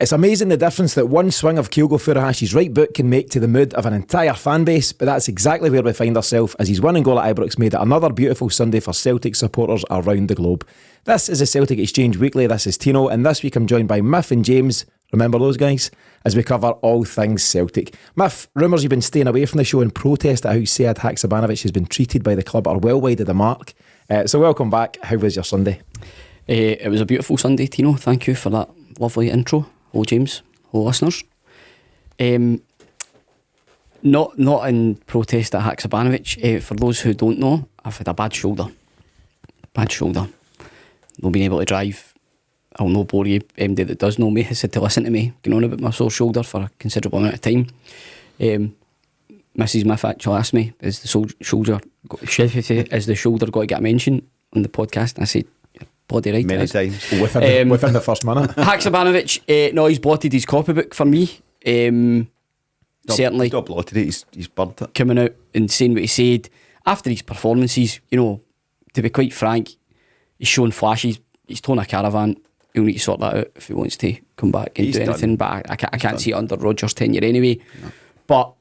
It's amazing the difference that one swing of Kyogo Furuhashi's right boot can make to the mood of an entire fan base, but that's exactly where we find ourselves as his winning goal at Ibrox made it another beautiful Sunday for Celtic supporters around the globe. This is the Celtic Exchange Weekly. This is Tino, and this week I'm joined by Miff and James. Remember those guys? As we cover all things Celtic. Miff, rumours you've been staying away from the show in protest at how Sead Haksabanovic has been treated by the club are well wide of the mark. So welcome back. How was your Sunday? It was a beautiful Sunday, Tino. Thank you for that lovely intro. Hello, James. Hello, listeners. Not in protest at Haksabanovic. For those who don't know, I've had a bad shoulder. Not being able to drive. I'll not bore you. Anybody that does know me has had to listen to me going on about my sore shoulder for a considerable amount of time. Mrs. Miff actually asked me, is the shoulder got to get a mention on the podcast? And I said, bloody right. Many times within the first minute. Haksabanovic, no, he's blotted his copybook for me. Certainly. He's not blotted it, he's burnt it. Coming out and saying what he said after his performances, to be quite frank, he's shown flashes. He's torn a caravan. He'll need to sort that out if he wants to come back and do anything. But I can't see it under Rodgers' tenure anyway. No. But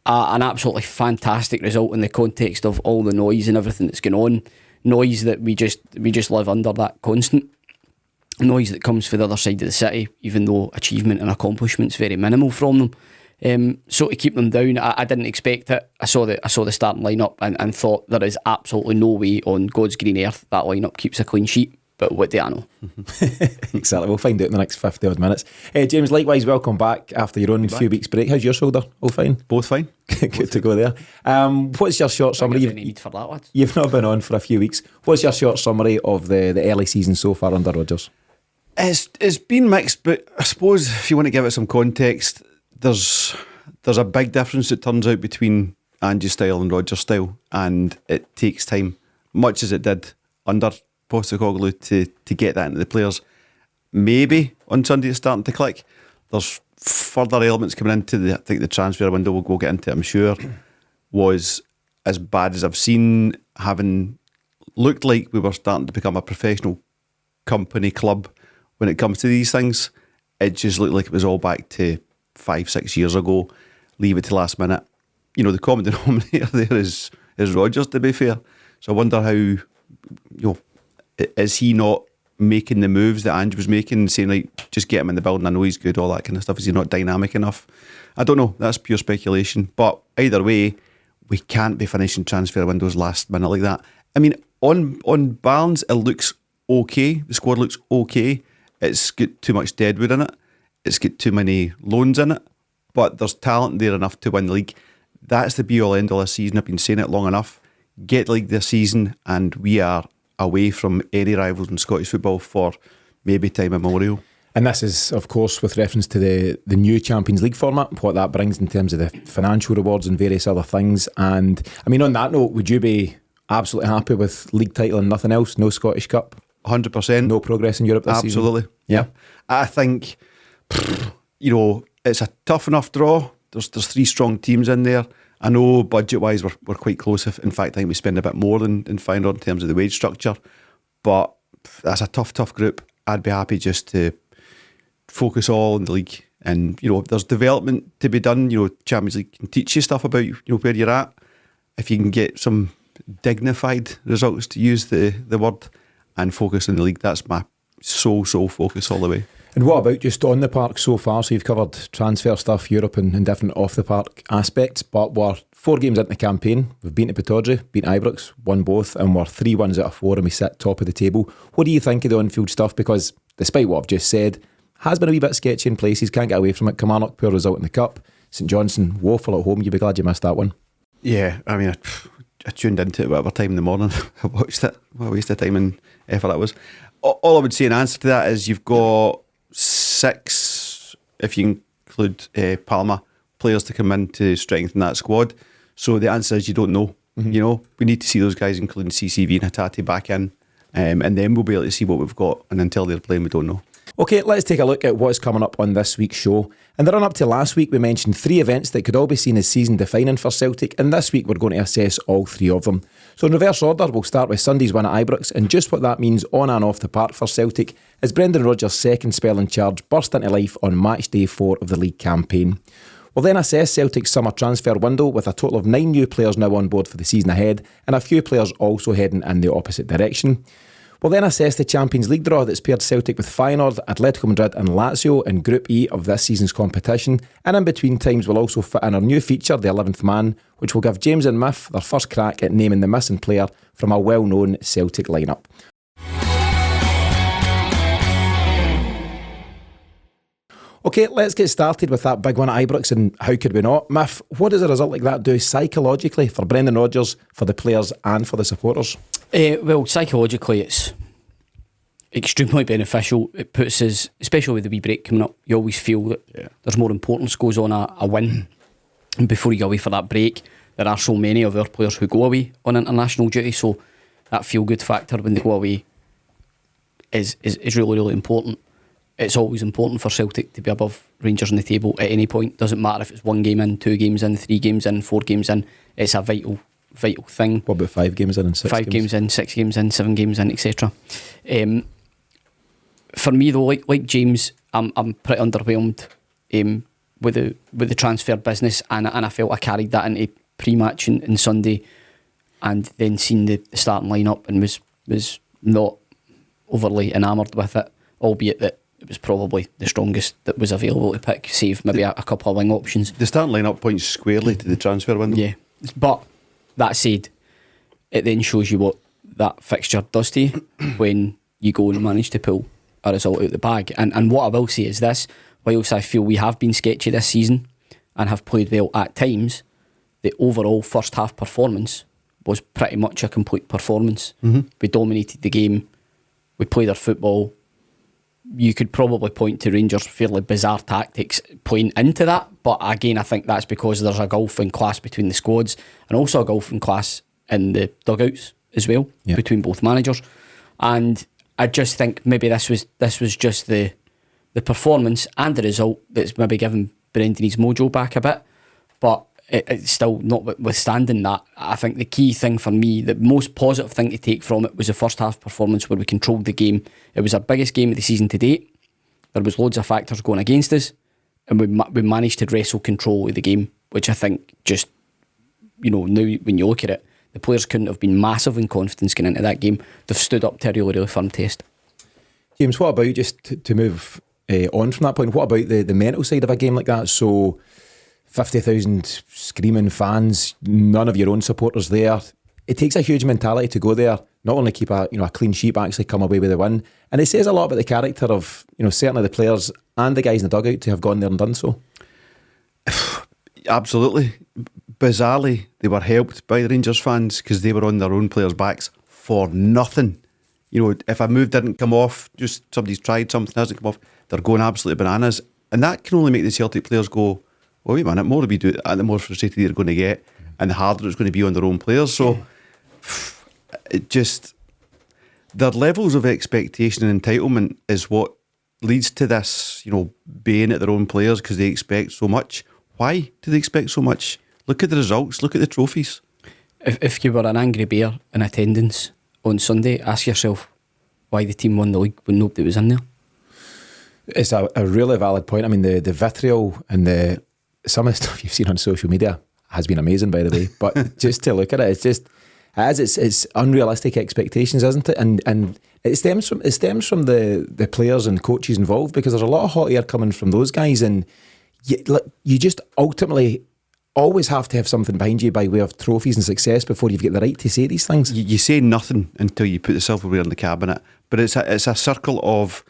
an absolutely fantastic result in the context of all the noise and everything that's going on. Noise that we just live under, that constant noise that comes from the other side of the city, even though achievement and accomplishment's very minimal from them. So to keep them down, I didn't expect it. I saw the starting lineup and thought there is absolutely no way on God's green earth that lineup keeps a clean sheet. But what do I know? Exactly. We'll find out in the next 50 odd minutes. James, likewise, welcome back after your own few weeks break. How's your shoulder? All fine? Both fine. Good to go there. What's your short summary? You've not been on for a few weeks. What's your short summary of the early season so far under Rodgers? It's been mixed, but I suppose if you want to give it some context, there's a big difference, it turns out, between Ange's style and Rodgers' style, and it takes time, much as it did under Postecoglou to get that into the players. Maybe on Sunday it's starting to click. There's further elements coming into I think the transfer window, we'll go get into it, I'm sure, was as bad as I've seen, having looked like we were starting to become a professional company club when it comes to these things. It just looked like it was all back to 5-6 years ago. Leave it to last minute. The common denominator there is Rodgers, to be fair. So I wonder how, is he not making the moves that Ange was making and saying, like, just get him in the building, I know he's good, all that kind of stuff? Is he not dynamic enough? I don't know, that's pure speculation. But either way, we can't be finishing transfer windows last minute like that. I mean, on balance, it looks okay. The squad looks okay. It's got too much deadwood in it. It's got too many loans in it. But there's talent there enough to win the league. That's the be-all, end-all this season. I've been saying it long enough. Get the league this season and we are away from any rivals in Scottish football for maybe time immemorial. And this is, of course, with reference to the new Champions League format, what that brings in terms of the financial rewards and various other things. And I mean, on that note, would you be absolutely happy with league title and nothing else? No Scottish Cup? 100%. No progress in Europe this season? Absolutely. Yeah. I think, it's a tough enough draw. There's 3 strong teams in there. I know budget-wise we're quite close. In fact, I think we spend a bit more than Feyenoord in terms of the wage structure. But that's a tough group. I'd be happy just to focus all on the league. And, there's development to be done. Champions League can teach you stuff about, where you're at. If you can get some dignified results, to use the word, and focus on the league, that's my sole focus all the way. And what about just on the park so far? So you've covered transfer stuff, Europe and different off the park aspects, but we're 4 games into the campaign. We've been to Pittodrie, beat Ibrox, won both, and we're 3 wins out of 4 and we sit top of the table. What do you think of the on-field stuff? Because despite what I've just said, has been a wee bit sketchy in places, can't get away from it. Kilmarnock, poor result in the Cup. St Johnstone, woeful at home. You'd be glad you missed that one. Yeah, I mean, I tuned into it whatever time in the morning. I watched it. What a waste of time and effort that was. All I would say in answer to that is you've got 6, if you include Palma, players to come in to strengthen that squad. So the answer is you don't know. Mm-hmm. We need to see those guys, including CCV and Hatate, back in, and then we'll be able to see what we've got. And until they're playing, we don't know. Okay, let's take a look at what's coming up on this week's show. In the run-up to last week, we mentioned 3 events that could all be seen as season-defining for Celtic, and this week we're going to assess all 3 of them. So in reverse order, we'll start with Sunday's win at Ibrox, and just what that means on and off the park for Celtic as Brendan Rodgers' second spell in charge burst into life on match day 4 of the league campaign. We'll then assess Celtic's summer transfer window with a total of 9 new players now on board for the season ahead, and a few players also heading in the opposite direction. We'll then assess the Champions League draw that's paired Celtic with Feyenoord, Atletico Madrid and Lazio in Group E of this season's competition. And in between times we'll also fit in our new feature, the 11th Man, which will give James and Miff their first crack at naming the missing player from a well-known Celtic lineup. Okay, let's get started with that big one at Ibrox, and how could we not? Miff, what does a result like that do psychologically for Brendan Rodgers, for the players and for the supporters? Well, psychologically it's extremely beneficial. It puts us, especially with the wee break coming up, you always feel that there's more importance goes on a win. And before you go away for that break, there are so many of our players who go away on international duty, so that feel-good factor when they go away is really, really important. It's always important for Celtic to be above Rangers on the table at any point. Doesn't matter if it's 1 game in, 2 games in, 3 games in, 4 games in. It's a vital thing. What about 5 games in and 6 games? 5 games in, 6 games in, 7 games in, etc. For me though, like James, I'm pretty underwhelmed with the transfer business, and I felt I carried that into pre-match in Sunday, and then seen the starting lineup and was not overly enamoured with it, albeit that it was probably the strongest that was available to pick, save maybe a couple of wing options. The starting lineup points squarely to the transfer window. Yeah, but that said, it then shows you what that fixture does to you when you go and manage to pull a result out the bag. And what I will say is this: whilst I feel we have been sketchy this season and have played well at times, the overall first half performance was pretty much a complete performance. We dominated the game, we played our football. You could probably point to Rangers' fairly bizarre tactics playing into that, but again I think that's because there's a gulf in class between the squads, and also a gulf in class in the dugouts as well, between both managers. And I just think maybe this was just the performance and the result that's maybe given Brendan his mojo back a bit, but it's still notwithstanding that. I think the key thing for me, the most positive thing to take from it, was the first half performance where we controlled the game. It was our biggest game of the season to date. There was loads of factors going against us, and we managed to wrestle control of the game, which I think just, now when you look at it, the players couldn't have been massive in confidence going into that game. They've stood up to a really, really firm test. James, what about, just to move on from that point, what about the mental side of a game like that? So 50,000 screaming fans, none of your own supporters there. It takes a huge mentality to go there, not only keep a clean sheet, but actually come away with a win. And it says a lot about the character of certainly the players and the guys in the dugout to have gone there and done so. Absolutely. Bizarrely, they were helped by the Rangers fans because they were on their own players' backs for nothing. If a move didn't come off, just somebody's tried something, hasn't come off, they're going absolutely bananas. And that can only make the Celtic players go, well, wait a minute, more we do it, the more frustrated they're going to get, and the harder it's going to be on their own players. So it just, their levels of expectation and entitlement is what leads to this, baying at their own players because they expect so much. Why do they expect so much? Look at the results, look at the trophies. If you were an angry bear in attendance on Sunday, ask yourself why the team won the league when nobody was in there. It's a really valid point. I mean, the vitriol and some of the stuff you've seen on social media has been amazing, by the way. But just to look at it, it's unrealistic expectations, isn't it? And it stems from the players and coaches involved, because there's a lot of hot air coming from those guys, and you just ultimately always have to have something behind you by way of trophies and success before you've got the right to say these things. You say nothing until you put the silverware in the cabinet, but it's a circle of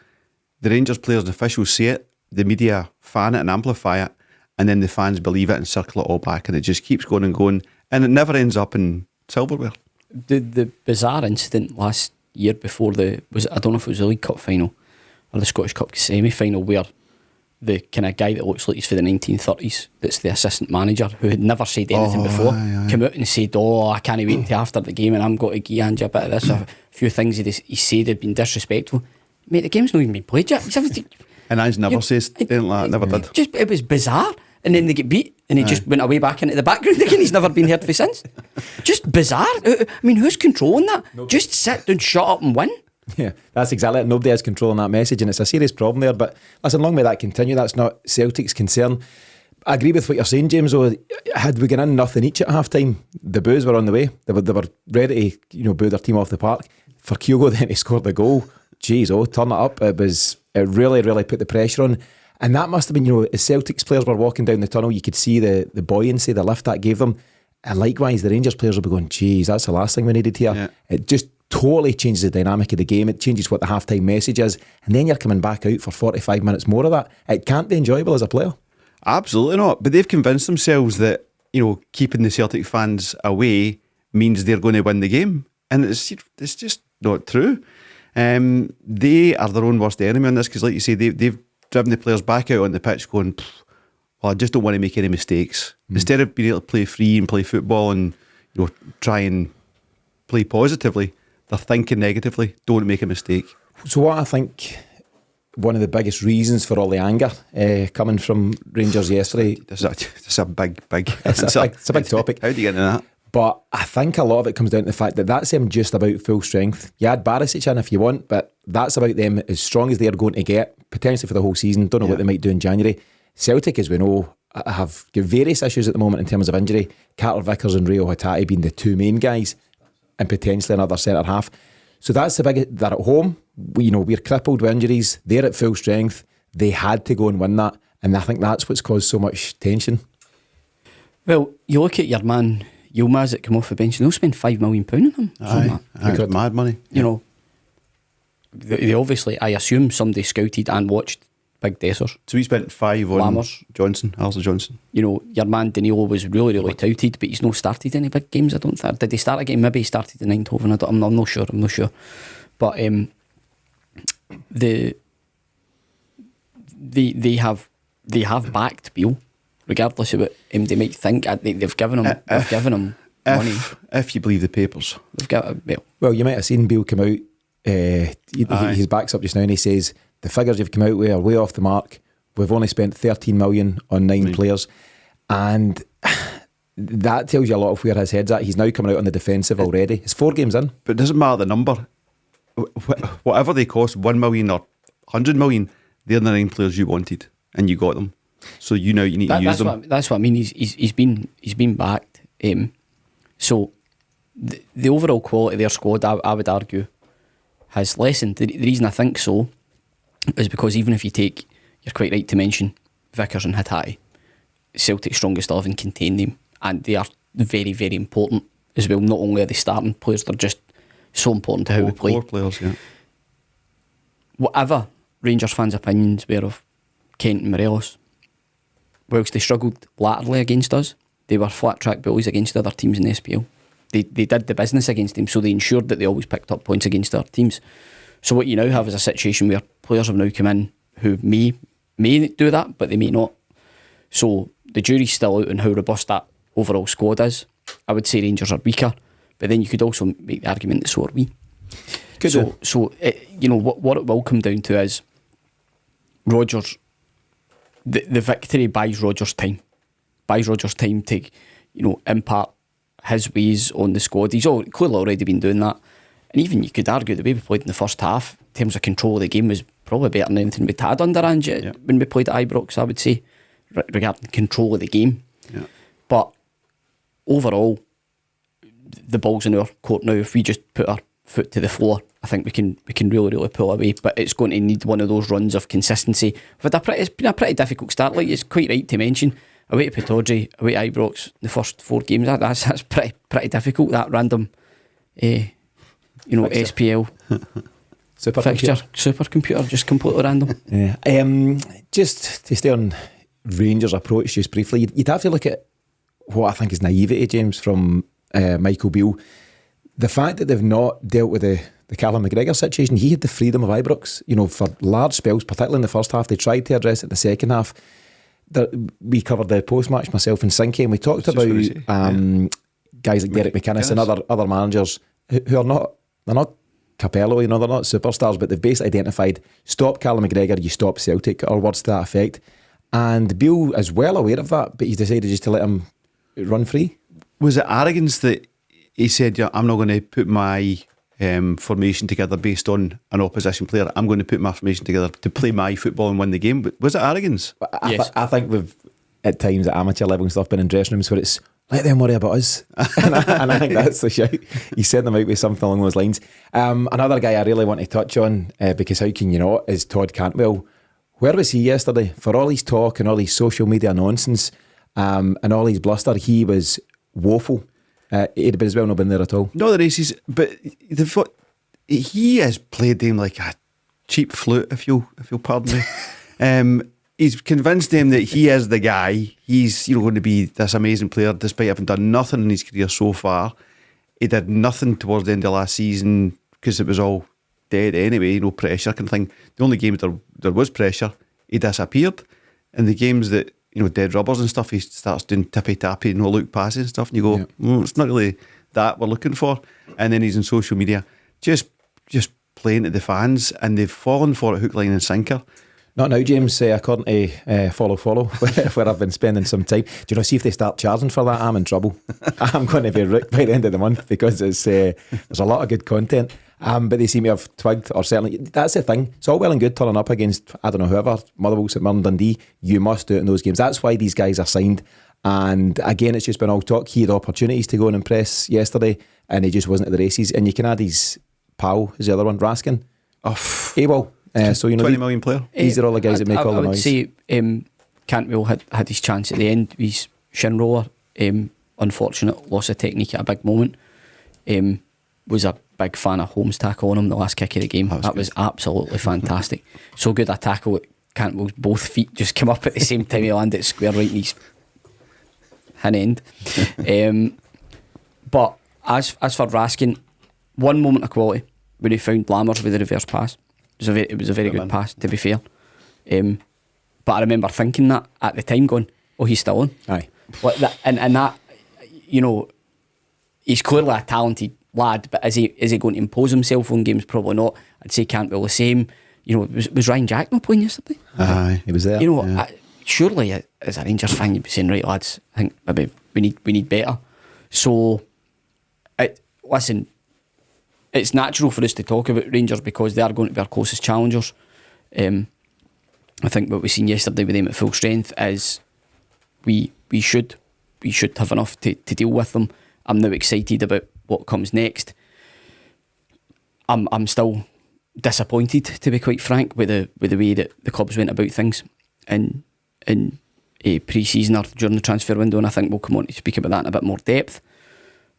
the Rangers players and officials say it, the media fan it and amplify it, and then the fans believe it and circle it all back, and it just keeps going and going, and it never ends up in silverware. The bizarre incident last year before I don't know if it was the League Cup final or the Scottish Cup semi-final, where the kind of guy that looks like he's for the 1930s, that's the assistant manager, who had never said anything before, came out and said, I can't wait till after the game and I'm going to give Angie a bit of this. A few things he said had been disrespectful. mate, the game's not even been played yet. And Ange never says anything like that, never did. Just, it was bizarre. And then they get beat, and he just went away back into the background again. He's never been heard for since. Just bizarre. I mean, who's controlling that? Nobody. Just sit down, shut up and win. Yeah, that's exactly it. Nobody has controlling that message, and it's a serious problem there. But listen, long may that continue. That's not Celtic's concern. I agree with what you're saying, James. Though, had we gone in nothing each at half time, the boos were on the way. They were ready to boo their team off the park. For Kyogo then to score the goal, geez, turn it up. It really, really put the pressure on. And that must have been, as Celtics players were walking down the tunnel, you could see the buoyancy, the lift that gave them. And likewise, the Rangers players will be going, geez, that's the last thing we needed here. Yeah. It just totally changes the dynamic of the game. It changes what the halftime message is. And then you're coming back out for 45 minutes more of that. It can't be enjoyable as a player. Absolutely not. But they've convinced themselves that, keeping the Celtic fans away means they're going to win the game. And it's just not true. They are their own worst enemy on this because, like you say, they've driven the players back out on the pitch going, well, I just don't want to make any mistakes. Instead of being able to play free and play football and try and play positively, they're thinking negatively. Don't make a mistake. So what I think one of the biggest reasons for all the anger coming from Rangers yesterday... It's a big it's a big topic. How do you get into that? But I think a lot of it comes down to the fact that that's them just about full strength. You add Barisic in if you want, but that's about them as strong as they're going to get, potentially for the whole season. Don't know what they might do in January. Celtic, as we know, have got various issues at the moment in terms of injury. Carter Vickers and Rio Hatate being the two main guys, and potentially another centre half. So that's the big. They're at home. We're crippled with injuries. They're at full strength. They had to go and win that, and I think that's what's caused so much tension. Well, you look at your man Yilmaz that come off the bench, and they'll spend £5 million on him. Aye, mad money. They obviously, I assume somebody scouted and watched Big Dessers. So we spent 5 on Lammers. Alistair Johnson. Your man Danilo was really, really touted, but he's not started any big games, I don't think. Did he start a game? Maybe he started in Eindhoven. I'm not sure. But they have backed Beale, regardless of what they might think. They've given him money. If you believe the papers. They've got Well, you might have seen Beale come out. His back's up just now, and he says the figures you've come out with are way off the mark. We've only spent 13 million on 9 players, and that tells you a lot of where his head's at. He's now coming out on the defensive already. It's 4 games in, but it doesn't matter the number. Whatever they cost, 1 million or 100 million, they're the 9 players you wanted, and you got them. So you need to use them. That's what I mean. He's been backed. So the overall quality of their squad, I would argue, has lessened. The reason I think so is because even if you take, you're quite right to mention Vickers and Hatate, Celtic's strongest 11 contain them, and they are very, very important as well. Not only are they starting players, they're just so important to how we play. 4 players, yeah. Whatever Rangers fans' opinions were of Kent and Morelos, whilst they struggled laterally against us, they were flat track bullies against other teams in the SPL. They did the business against them, so they ensured that they always picked up points against our teams. So what you now have is a situation where players have now come in who may do that, but they may not. So the jury's still out on how robust that overall squad is. I would say Rangers are weaker, but then you could also make the argument that so are we. So what it will come down to is Rodgers. The victory buys Rodgers time. To impart his ways on the squad. He's clearly already been doing that. And even you could argue the way we played in the first half, in terms of control of the game, was probably better than anything we'd had under Ange when we played at Ibrox, I would say, regarding control of the game. Yeah. But overall, the ball's in our court now. If we just put our foot to the floor, I think we can really, really pull away. But it's going to need one of those runs of consistency. It's been a pretty difficult start. Like, it's quite right to mention, away to Pittodrie, away to Ibrox, the first 4 games. That's pretty difficult. That random, SPL supercomputer, just completely random. Yeah. Just to stay on Rangers' approach, just briefly, you'd have to look at what I think is naivety, James, from Michael Beale. The fact that they've not dealt with the Callum McGregor situation. He had the freedom of Ibrox, for large spells, particularly in the first half. They tried to address it in the second half. We covered the post-match, myself and Sinky, and we talked about guys like Derek McInnes and other managers who are not Capello, they're not superstars, but they've basically identified, stop Callum McGregor, you stop Celtic, or words to that effect. And Beale is well aware of that, but he's decided just to let him run free. Was it arrogance that he said, yeah, I'm not going to put my formation together based on an opposition player. I'm going to put my formation together to play my football and win the game. But was it arrogance? Yes. I think we've, at times at amateur level and stuff, been in dressing rooms where it's, let them worry about us. and I think that's the shout. He sent them out with something along those lines. Another guy I really want to touch on, because how can you not, is Todd Cantwell. Where was he yesterday? For all his talk and all his social media nonsense and all his bluster, he was woeful. He'd been as well not been there at all. Not the races, but he has played them like a cheap flute, if you'll pardon me. He's convinced them that he is the guy. He's going to be this amazing player, despite having done nothing in his career so far. He did nothing towards the end of last season because it was all dead anyway, no pressure kind of thing. The only games there was pressure, he disappeared. In the games that, dead rubbers and stuff, he starts doing tippy-tappy, no look passes and stuff, and you go, it's not really that we're looking for. And then he's in social media, just playing to the fans, and they've fallen for it hook, line and sinker. Not now, James, according to Follow, where I've been spending some time. Do you know, see if they start charging for that, I'm in trouble. I'm going to be ripped by the end of the month because it's there's a lot of good content. But they seem to have twigged, or certainly, that's the thing. It's all well and good turning up against, I don't know, whoever, Motherwell, St Mirren, Dundee. You must do it in those games. That's why these guys are signed. And again, it's just been all talk. He had opportunities to go and impress yesterday, and he just wasn't at the races. And you can add his pal, is the other one, Raskin. AWOL. So 20 million player. These are all the guys that make all the noise. I would say Cantwell had his chance at the end. His shin roller, unfortunate loss of technique at a big moment. Was a big fan of Holmes' tackle on him the last kick of the game. That was absolutely fantastic. So good a tackle at Cantwell's both feet just came up at the same time. He landed square right in his hin end. But as for Raskin, one moment of quality when he found Lammers with the reverse pass. It was a very good pass, to be fair. But I remember thinking that at the time, going, "Oh, he's still on." Aye, and that, he's clearly a talented lad, but is he going to impose himself on games? Probably not. I'd say Cantwell the same. Was Ryan Jack not playing yesterday? Aye, he was there. Surely as a Rangers fan, you'd be saying, right, lads, I think maybe we need better. So, listen. It's natural for us to talk about Rangers because they are going to be our closest challengers. I think what we've seen yesterday with them at full strength is we should have enough to deal with them. I'm now excited about what comes next. I'm still disappointed, to be quite frank, with the way that the clubs went about things in pre-season or during the transfer window, and I think we'll come on to speak about that in a bit more depth.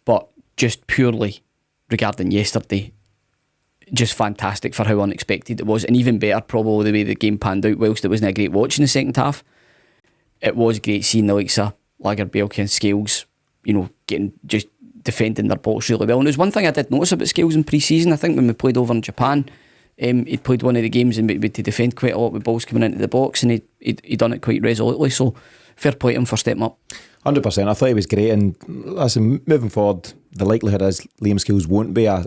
But just purely regarding yesterday, just fantastic for how unexpected it was, and even better probably the way the game panned out. Whilst it wasn't a great watch in the second half, it was great seeing the likes of Lagerbielke and Scales, getting just defending their box really well. And there's one thing I did notice about Scales in pre-season. I think when we played over in Japan, he'd played one of the games and we to defend quite a lot with balls coming into the box, and he'd done it quite resolutely. So fair play to him for stepping up. 100%. I thought he was great, and listen, moving forward, the likelihood is Liam Scales won't be a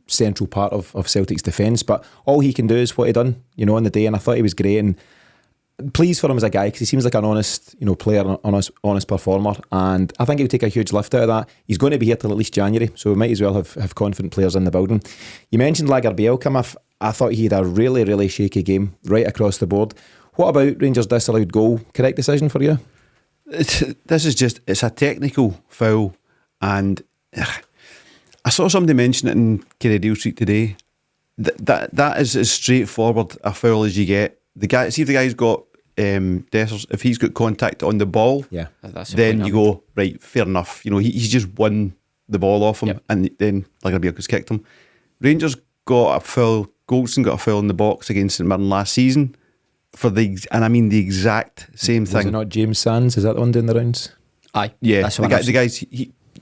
central part of Celtic's defence, but all he can do is what he done, on the day, and I thought he was great, and pleased for him as a guy because he seems like an honest, player, honest performer, and I think he'll take a huge lift out of that. He's going to be here till at least January, so we might as well have confident players in the building. You mentioned Lagerbielke. I thought he had a really, really shaky game right across the board. What about Rangers' disallowed goal? Correct decision for you? It's a technical foul, and I saw somebody mention it in Kerry Street today. That is as straightforward a foul as you get. See if the guy's got Dessers, if he's got contact on the ball, then you go, right, fair enough. He's just won the ball off him, and then Lagerbielke's kicked him. Rangers got a foul. Goldson got a foul in the box against St Mirren last season. And I mean the exact same thing. Was it not James Sands? Is that the one doing the rounds? Aye. Yeah, the guy's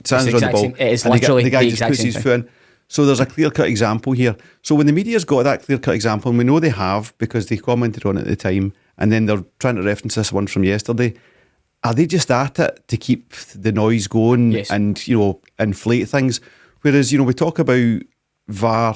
Sands on the ball. It is literally the guy the just exact puts same his thing. foot in. So there's a clear-cut example here. So when the media's got that clear-cut example, and we know they have because they commented on it at the time, and then they're trying to reference this one from yesterday, are they just at it to keep the noise going? Yes. And inflate things? Whereas we talk about VAR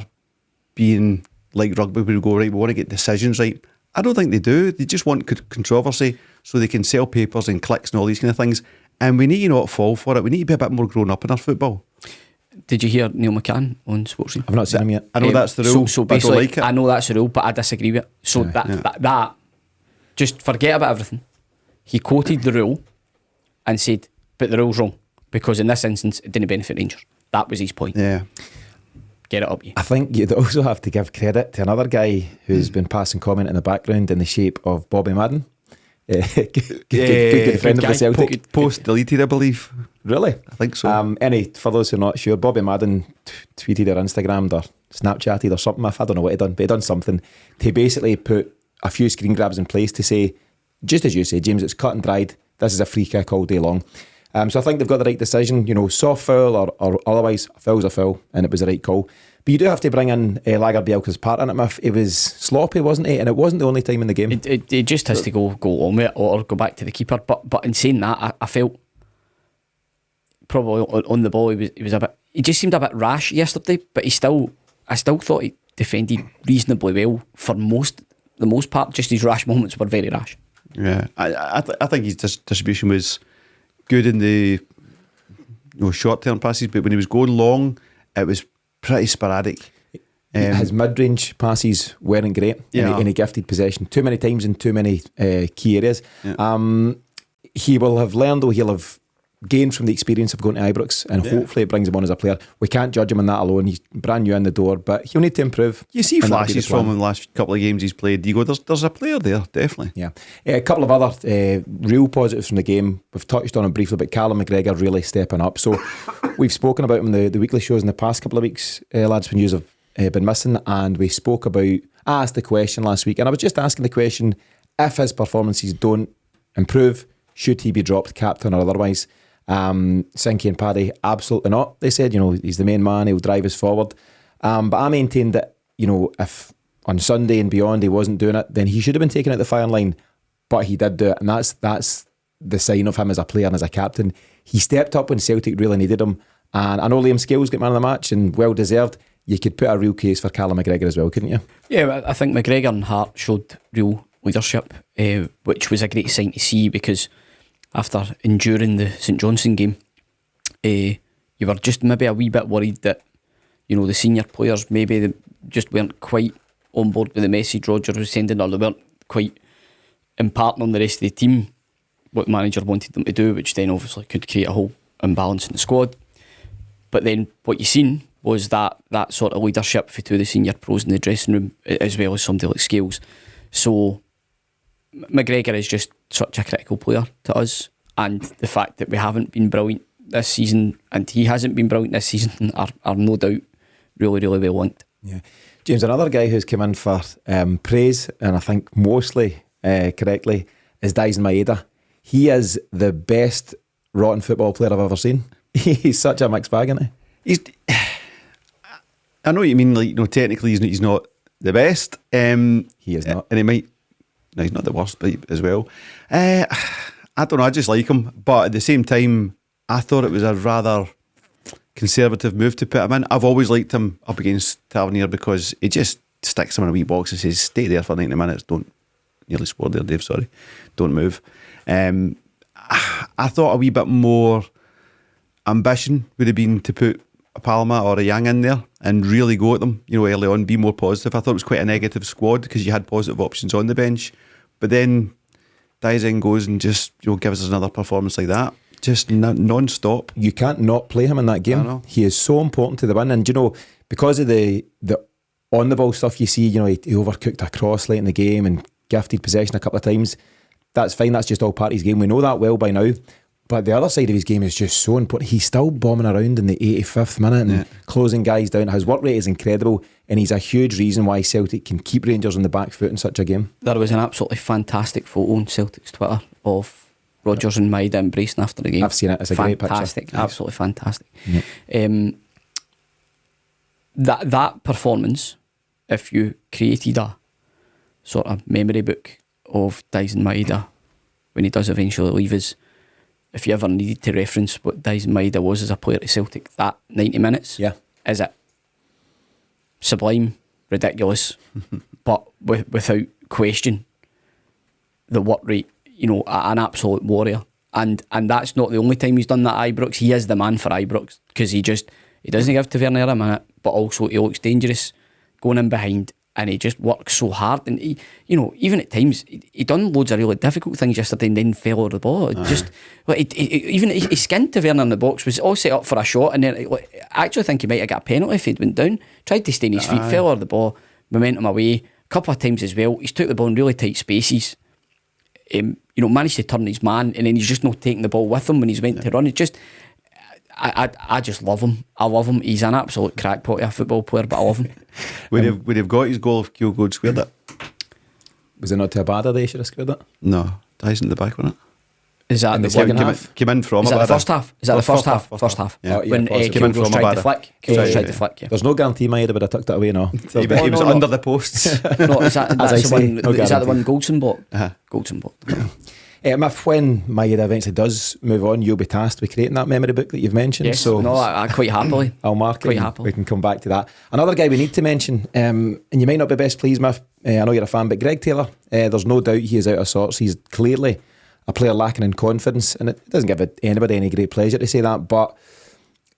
being like rugby, we go, right, we want to get decisions right. I don't think they do. They just want controversy so they can sell papers and clicks and all these kind of things. And we need to not fall for it. We need to be a bit more grown up in our football. Did you hear Neil McCann on Sports? I've not seen him yet. I know that's the rule. So but I don't basically, like it. I know that's the rule, but I disagree with it. So that just forget about everything. He quoted the rule and said, but the rule's wrong because in this instance it didn't benefit Rangers. That was his point. Yeah. Get it up, you. I think you'd also have to give credit to another guy who's been passing comment in the background in the shape of Bobby Madden. Good friend of the Celtic. Post deleted, I believe. Really? I think so. For those who are not sure, Bobby Madden tweeted or Instagrammed or Snapchatted or something. I don't know what he done, but he done something to basically put a few screen grabs in place to say, just as you say, James, it's cut and dried. This is a free kick all day long. So I think they've got the right decision. Soft foul or otherwise, a foul's a foul, and it was the right call. But you do have to bring in Lagerbielke's part in it, Miff. It was sloppy, wasn't it? And it wasn't the only time in the game. It just has to go on with it or go back to the keeper. But in saying that, I felt probably on the ball he just seemed a bit rash yesterday. But I still thought he defended reasonably well for the most part. Just his rash moments were very rash. Yeah, I think his distribution was good in the short term passes, but when he was going long, it was pretty sporadic. His mid-range passes weren't great in a gifted possession. Too many times in too many key areas. Yeah. He will have learned, though, he'll have gained from the experience of going to Ibrox, and hopefully it brings him on as a player. We can't judge him on that alone. He's brand new in the door, but he'll need to improve. You see flashes from him in the last couple of games he's played. You go, there's a player there, definitely. Yeah. A couple of other real positives from the game. We've touched on him briefly, but Callum McGregor really stepping up. So we've spoken about him in the weekly shows in the past couple of weeks, lads, when you have been missing, and we spoke about, I asked the question last week, and I was just asking the question, if his performances don't improve, should he be dropped, captain or otherwise? Sinky and Paddy, absolutely not. They said, he's the main man, he'll drive us forward. But I maintained that, if on Sunday and beyond he wasn't doing it, then he should have been taken out the firing line. But he did do it, and that's the sign of him as a player and as a captain. He stepped up when Celtic really needed him. And I know Liam Scales got man of the match and well deserved. You could put a real case for Callum McGregor as well, couldn't you? Yeah, I think McGregor and Hart showed real leadership, which was a great sign to see, because after enduring the St Johnstone game, you were just maybe a wee bit worried that the senior players maybe just weren't quite on board with the message Rodgers was sending, or they weren't quite imparting on the rest of the team what the manager wanted them to do, which then obviously could create a whole imbalance in the squad. But then what you seen was that sort of leadership for two of the senior pros in the dressing room, as well as somebody like Scales. So McGregor is just such a critical player to us, and the fact that we haven't been brilliant this season and he hasn't been brilliant this season are no doubt really, really well linked. Yeah, James, another guy who's come in for praise, and I think mostly correctly, is Dyson Maeda. He is the best rotten football player I've ever seen. He's such a mixed bag, isn't he? I know what you mean. Like, technically he's not the best. He is not, and he might. No, he's not the worst, but as well. I don't know. I just like him, but at the same time, I thought it was a rather conservative move to put him in. I've always liked him up against Tavernier because he just sticks him in a wee box and says, "Stay there for 90 minutes. Don't." Nearly scored there, Dave. Sorry, don't move. I thought a wee bit more ambition would have been to put a Palma or a Yang in there and really go at them, early on, be more positive. I thought it was quite a negative squad because you had positive options on the bench, but then Dyson goes and just gives us another performance like that, just non-stop. You can't not play him in that game. He is so important to the win, and because of the on the ball stuff you see, he overcooked a cross late in the game and gifted possession a couple of times. That's fine, that's just all part of his game. We know that well by now. But the other side of his game is just so important. He's still bombing around in the 85th minute and closing guys down. His work rate is incredible, and he's a huge reason why Celtic can keep Rangers on the back foot in such a game. There was an absolutely fantastic photo on Celtic's Twitter of Rodgers and Maeda embracing after the game. I've seen it. It's a great picture. Fantastic, absolutely fantastic. Yep. That performance, if you created a sort of memory book of Dyson Maeda when he does eventually leave us, if you ever needed to reference what Dyson Maeda was as a player at Celtic, that 90 minutes, is it sublime, ridiculous, but without question, the work rate, an absolute warrior. And that's not the only time he's done that at Ibrox. He is the man for Ibrox, because he doesn't give Tavernier a minute, but also he looks dangerous going in behind, and he just works so hard. And he, even at times, he done loads of really difficult things yesterday and then fell over the ball. He skinned Tavernier in the box, was all set up for a shot, and then I actually think he might have got a penalty if he'd went down. Tried to stay on his feet, fell over the ball, momentum away. A couple of times as well, he's took the ball in really tight spaces. Managed to turn his man, and then he's just not taking the ball with him when he's meant to run. It's just, I just love him. I love him. He's an absolute crackpot of a football player, but I love him. Would have got his goal if Kyogo had squared it? Was it not to Abada they should have squared it? No, ties in the back, wasn't it? Is that in the second one? half? Came in from Is that Abada. the first half? Is that the first half? First half. Yeah. When Came in Kyogo from tried Abada. to flick. Sorry, Tried yeah. to flick, yeah. There's no guarantee my head would have tucked it away, no. He was no. under the posts. No, is that As I the say, one? no Is that the guarantee. one Goldson bought? Uh-huh. Goldson bought. If when Maeda eventually does move on, you'll be tasked with creating that memory book that you've mentioned. Yes. So No, I quite happily. I'll mark it. Quite and happily. we can come back to that. Another guy we need to mention, and you might not be best pleased with, I know you're a fan, but Greg Taylor, there's no doubt he is out of sorts. He's clearly a player lacking in confidence, and it doesn't give anybody any great pleasure to say that, but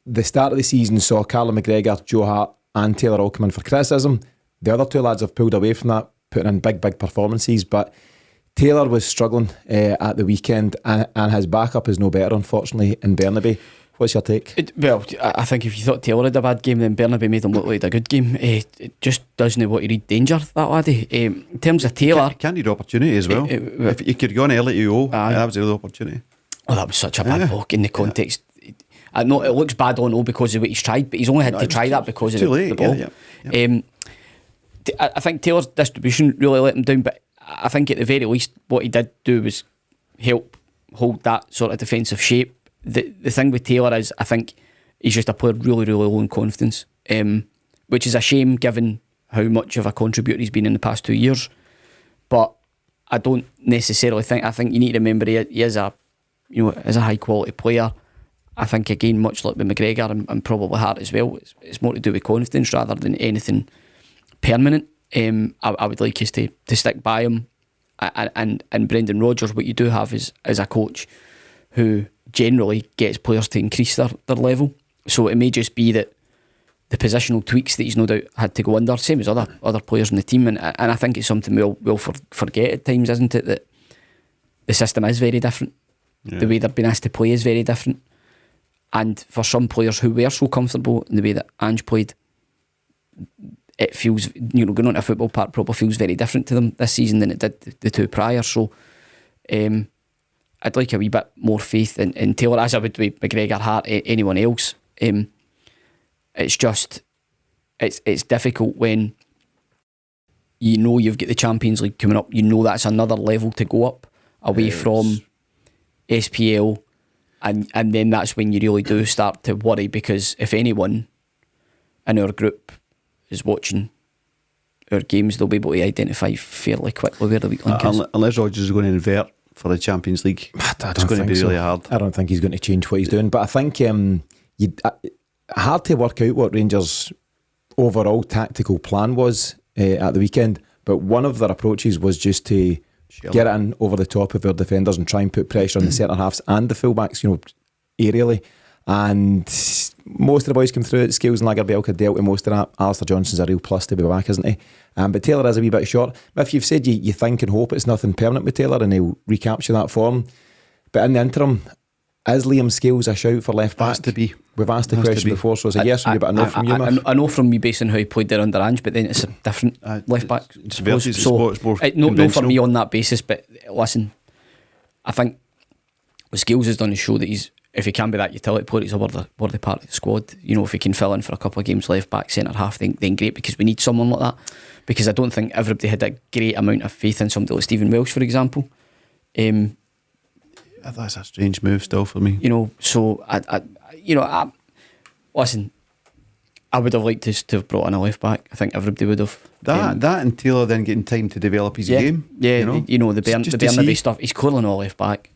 the start of the season saw Callum McGregor, Joe Hart and Taylor all come in for criticism. The other two lads have pulled away from that, putting in big performances, but Taylor was struggling at the weekend, and his backup is no better, unfortunately, in Burnaby. What's your take? I think if you thought Taylor had a bad game, then Burnaby made him look like a good game. It just doesn't want to read danger, that laddie. In terms of Taylor, Can't need opportunity as well. If you could go on early to that was a real opportunity. oh, that was such a bad block in the context. I know it looks bad on all because of what he's tried, but he's only had to try that because of the ball. Yeah. I think Taylor's distribution really let him down, but I think at the very least what he did do was help hold that sort of defensive shape. The thing with Taylor is I think he's just a player really, really low in confidence, which is a shame given how much of a contributor he's been in the past 2 years. But I don't necessarily think, I think you need to remember he is a high quality player. I think again, much like with McGregor and probably Hart as well, it's more to do with confidence rather than anything permanent. I would like us to stick by him, and Brendan Rodgers. What you do have is a coach who generally gets players to increase their level. So it may just be that the positional tweaks that he's no doubt had to go under, same as other players in the team, and I think it's something we'll forget at times, isn't it, that the system is very different. Yeah. The way they're being asked to play is very different, and for some players who were so comfortable in the way that Ange played, it feels, going on to a football park probably feels very different to them this season than it did the two prior. So I'd like a wee bit more faith in Taylor, as I would with McGregor, Hart, anyone else. It's just it's difficult when you've got the Champions League coming up. That's another level to go up away from SPL, and then that's when you really do start to worry, because if anyone in our group is watching our games, they'll be able to identify fairly quickly where the weak link is. Unless Rodgers is going to invert for the Champions League, it's going to be really hard. I don't think he's going to change what he's doing, but I think hard to work out what Rangers' overall tactical plan was at the weekend, but one of their approaches was just to get it in over the top of our defenders and try and put pressure on the centre halves and the fullbacks, aerially. And most of the boys come through it. Scales and Lagerbielke dealt with most of that. Alistair Johnson's a real plus to be back, isn't he? But Taylor is a wee bit short. If you've said you think and hope it's nothing permanent with Taylor and he'll recapture that form, but in the interim, is Liam Scales a shout for left back? Has to be. We've asked the question before, so it's a yes from you, but a no from you, Miff. I know from me based on how he played there under Ange, but then it's a different left back. More No for me on that basis, but listen, I think what Scales has done is show that if he can be that utility player, he's a worthy part of the squad. If he can fill in for a couple of games left back, centre half, then great, because we need someone like that. Because I don't think everybody had a great amount of faith in somebody like Stephen Welsh, for example. That's a strange move still for me. So listen, I would have liked to have brought in a left back. I think everybody would have. That and Taylor then getting time to develop his game. Yeah, the Bernabei stuff. He's clearly not a left back.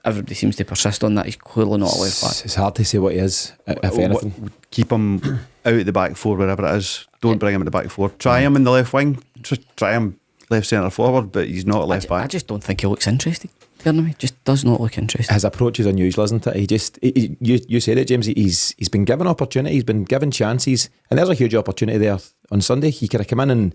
Everybody seems to persist on that. He's clearly not a left back. It's hard to say what he is, if anything. Keep him out at the back four, wherever it is. Don't bring him at the back four. Try him in the left wing. Try him left centre forward, but he's not a left back. I just don't think he looks interested. He just does not look interested. His approach is unusual, isn't it? You said it, James. He's been given opportunity. He's been given chances, and there's a huge opportunity there on Sunday. He could have come in and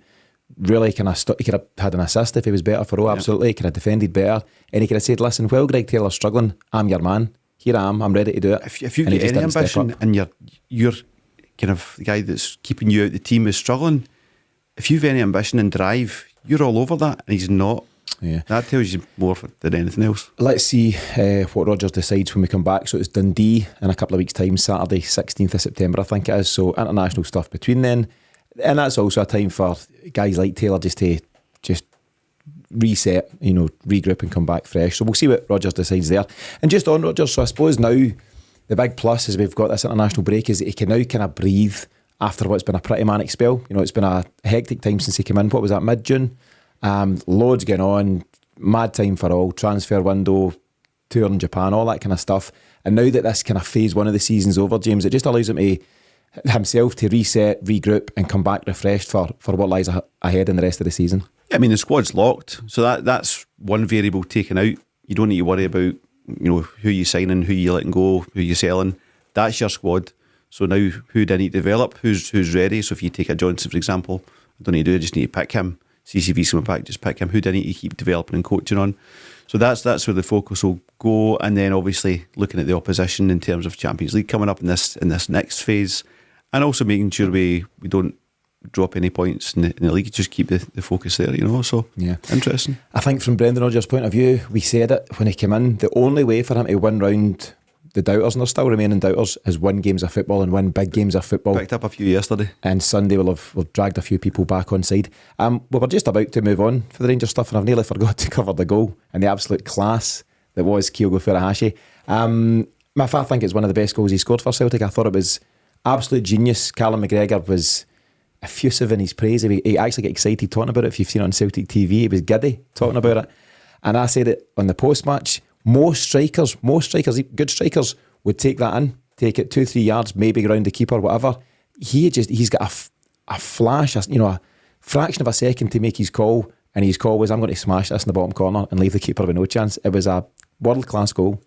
really he could have had an assist if he was better for absolutely. He could have defended better, and he could have said, "Listen, while Greg Taylor's struggling, I'm your man. Here I am. I'm ready to do it." If you get any ambition and you're kind of the guy that's keeping you out the team is struggling, if you've any ambition and drive, you're all over that, and he's not. Yeah. That tells you more than anything else. Let's see what Rodgers decides when we come back. So it's Dundee in a couple of weeks' time, Saturday 16th of September I think it is. So international stuff between then, and that's also a time for guys like Taylor just to reset, regroup and come back fresh. So we'll see what Rodgers decides there. And just on Rodgers, so I suppose now the big plus is we've got this international break is that he can now kind of breathe after what's been a pretty manic spell. It's been a hectic time since he came in. What was that, mid-June? Loads going on, mad time for all, transfer window, tour in Japan, all that kind of stuff. And now that this kind of phase one of the season's over, James, it just allows him himself to reset, regroup and come back refreshed for what lies ahead in the rest of the season. I mean, the squad's locked, so that's one variable taken out. You don't need to worry about who you signing, who you letting go, who you selling. That's your squad. So now who do I need to develop? Who's ready? So if you take a Johnson, for example, I don't need to do it, I just need to pick him. CCV's coming back, just pick him. Who do I need to keep developing and coaching on? So that's where the focus will go, and then obviously looking at the opposition in terms of Champions League coming up in this next phase, and also making sure we don't drop any points in the league. Just keep the focus there, So yeah, interesting. I think from Brendan Rodgers' point of view, we said it when he came in. The only way for him to win round the doubters, and there's still remaining doubters, is win games of football and win big games of football. Picked up a few yesterday, and Sunday we'll dragged a few people back on side. We were just about to move on for the Rangers stuff, and I've nearly forgot to cover the goal and the absolute class that was Kyogo Furuhashi. I think it's one of the best goals he scored for Celtic. I thought it was absolute genius. Callum McGregor was effusive in his praise. He actually got excited talking about it. If you've seen it on Celtic TV, he was giddy talking about it. And I said it on the post-match. Most strikers, good strikers, would take that in, take it 2-3 yards, maybe around the keeper, whatever. He's got a flash, a fraction of a second to make his call, and his call was, I'm going to smash this in the bottom corner and leave the keeper with no chance. It was a world-class goal.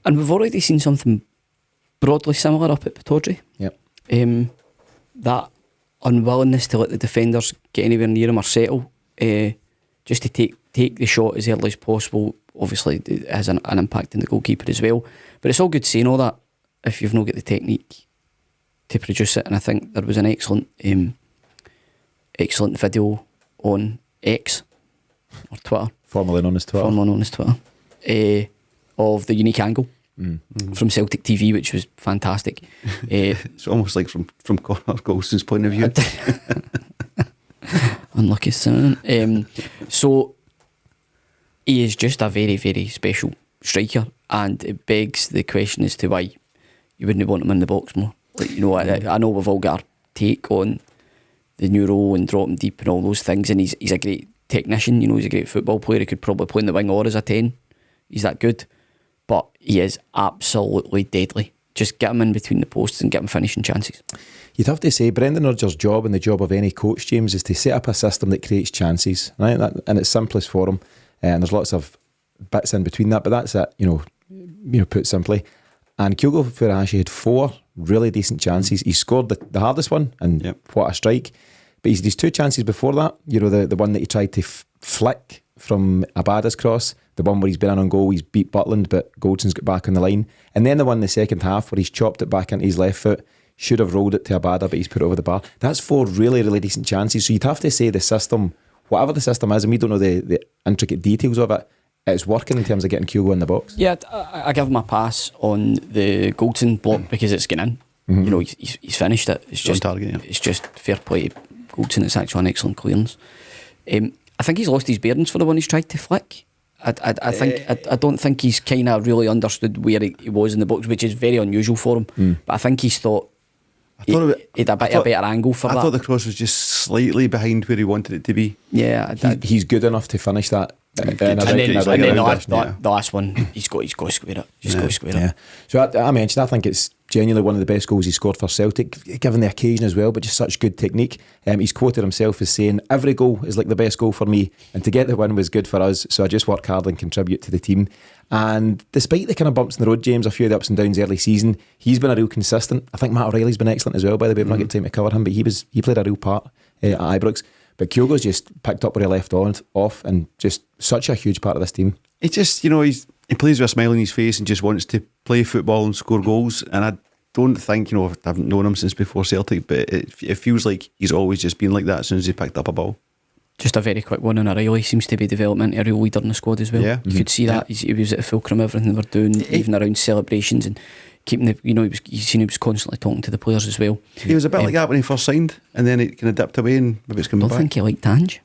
And we've already seen something broadly similar up at Pittodrie. Yep. That unwillingness to let the defenders get anywhere near him or settle, just to take the shot as early as possible. Obviously it has an impact on the goalkeeper as well, but it's all good saying all that if you've not got the technique to produce it. And I think there was an excellent video on X or Twitter, formerly known as Twitter, of the unique angle from Celtic TV, which was fantastic. It's almost like from Conor Golson's point of view. Unlucky son. So he is just a very, very special striker, and it begs the question as to why you wouldn't want him in the box more. I know we've all got our take on the new role and dropping deep and all those things, and he's a great technician. He's a great football player. He could probably play in the wing or as a 10. He's that good, but he is absolutely deadly. Just get him in between the posts and get him finishing chances. You'd have to say Brendan Rodgers' job and the job of any coach, James, is to set up a system that creates chances, right? In its simplest form. And there's lots of bits in between that, but that's it, put simply. And Kyogo Furuhashi had 4 really decent chances. He scored the hardest one, and what a strike. But he's 2 chances before that. The one that he tried to flick from Abada's cross, the one where he's been in on goal, he's beat Butland, but Goldson's got back on the line. And then the one in the second half where he's chopped it back into his left foot, should have rolled it to Abada, but he's put it over the bar. That's 4 really, really decent chances. So you'd have to say the system, whatever the system is, and we don't know the intricate details of it, it's working in terms of getting Kyogo in the box. Yeah, I give him a pass on the Goldson block because it's getting in. He's finished it. It's just target, It's just fair play to Goldson. It's actually an excellent clearance. I think he's lost his bearings for the one he's tried to flick. I don't think he's kind of really understood where he was in the box, which is very unusual for him. But I think he's thought he had a better angle for that. I thought the cross was just slightly behind where he wanted it to be. Yeah, he's good enough to finish that. And then the last one, he's got to square it. Got to square it. So I mentioned, I think it's genuinely one of the best goals he scored for Celtic, given the occasion as well, but just such good technique. He's quoted himself as saying, every goal is like the best goal for me, and to get the win was good for us, so I just work hard and contribute to the team. And despite the kind of bumps in the road, James, a few of the ups and downs early season, he's been a real consistent. I think Matt O'Reilly's been excellent as well, by the way. We've not got time to cover him, but he played a real part at Ibrox. But Kyogo's just picked up where he left off, and just such a huge part of this team. He just, he plays with a smile on his face and just wants to play football and score goals. And I don't think, I haven't known him since before Celtic, but it feels like he's always just been like that as soon as he picked up a ball. Just a very quick one on O'Reilly. Seems to be developing into a real leader in the squad as well. Yeah. You could see that. He was at the fulcrum, everything they were doing, even around celebrations and keeping the, he was constantly talking to the players as well. He was a bit like that when he first signed, and then it kind of dipped away and maybe it's coming back. I don't think he liked Tange.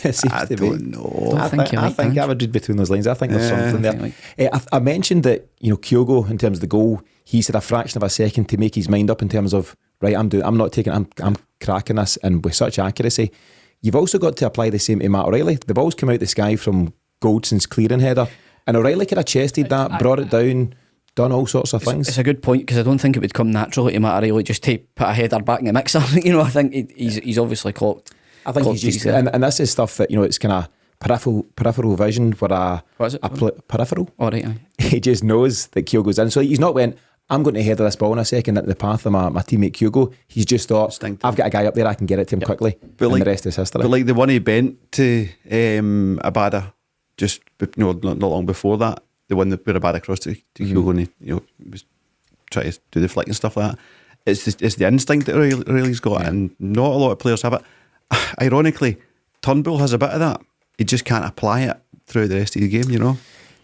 I don't know. I think I would read between those lines. I think there's something there. I mentioned that Kyogo, in terms of the goal, he said a fraction of a second to make his mind up in terms of, right, I'm cracking this, and with such accuracy. You've also got to apply the same to Matt O'Reilly. The ball's come out the sky from Goldson's clearing header, and O'Reilly could have chested that, brought it down, done all sorts of things. It's a good point, because I don't think it would come naturally to Matt O'Reilly just to put a header back in the mixer. I think he's obviously caught. I think he's just, and this is stuff that it's kind of peripheral vision. What is it? Peripheral. All right. He just knows that Kyogo's in, so he's not went, I'm going to header this ball in a second into the path of my teammate Kyogo. He's just thought, I've got a guy up there, I can get it to him quickly, but and the rest is history. But like the one he bent to Abada, just not long before that, the one that put Abada across to Kyogo, and he was trying to do the flick and stuff like that. It's the instinct that O'Reilly's got, and not a lot of players have it. Ironically, Turnbull has a bit of that. He just can't apply it through the rest of the game,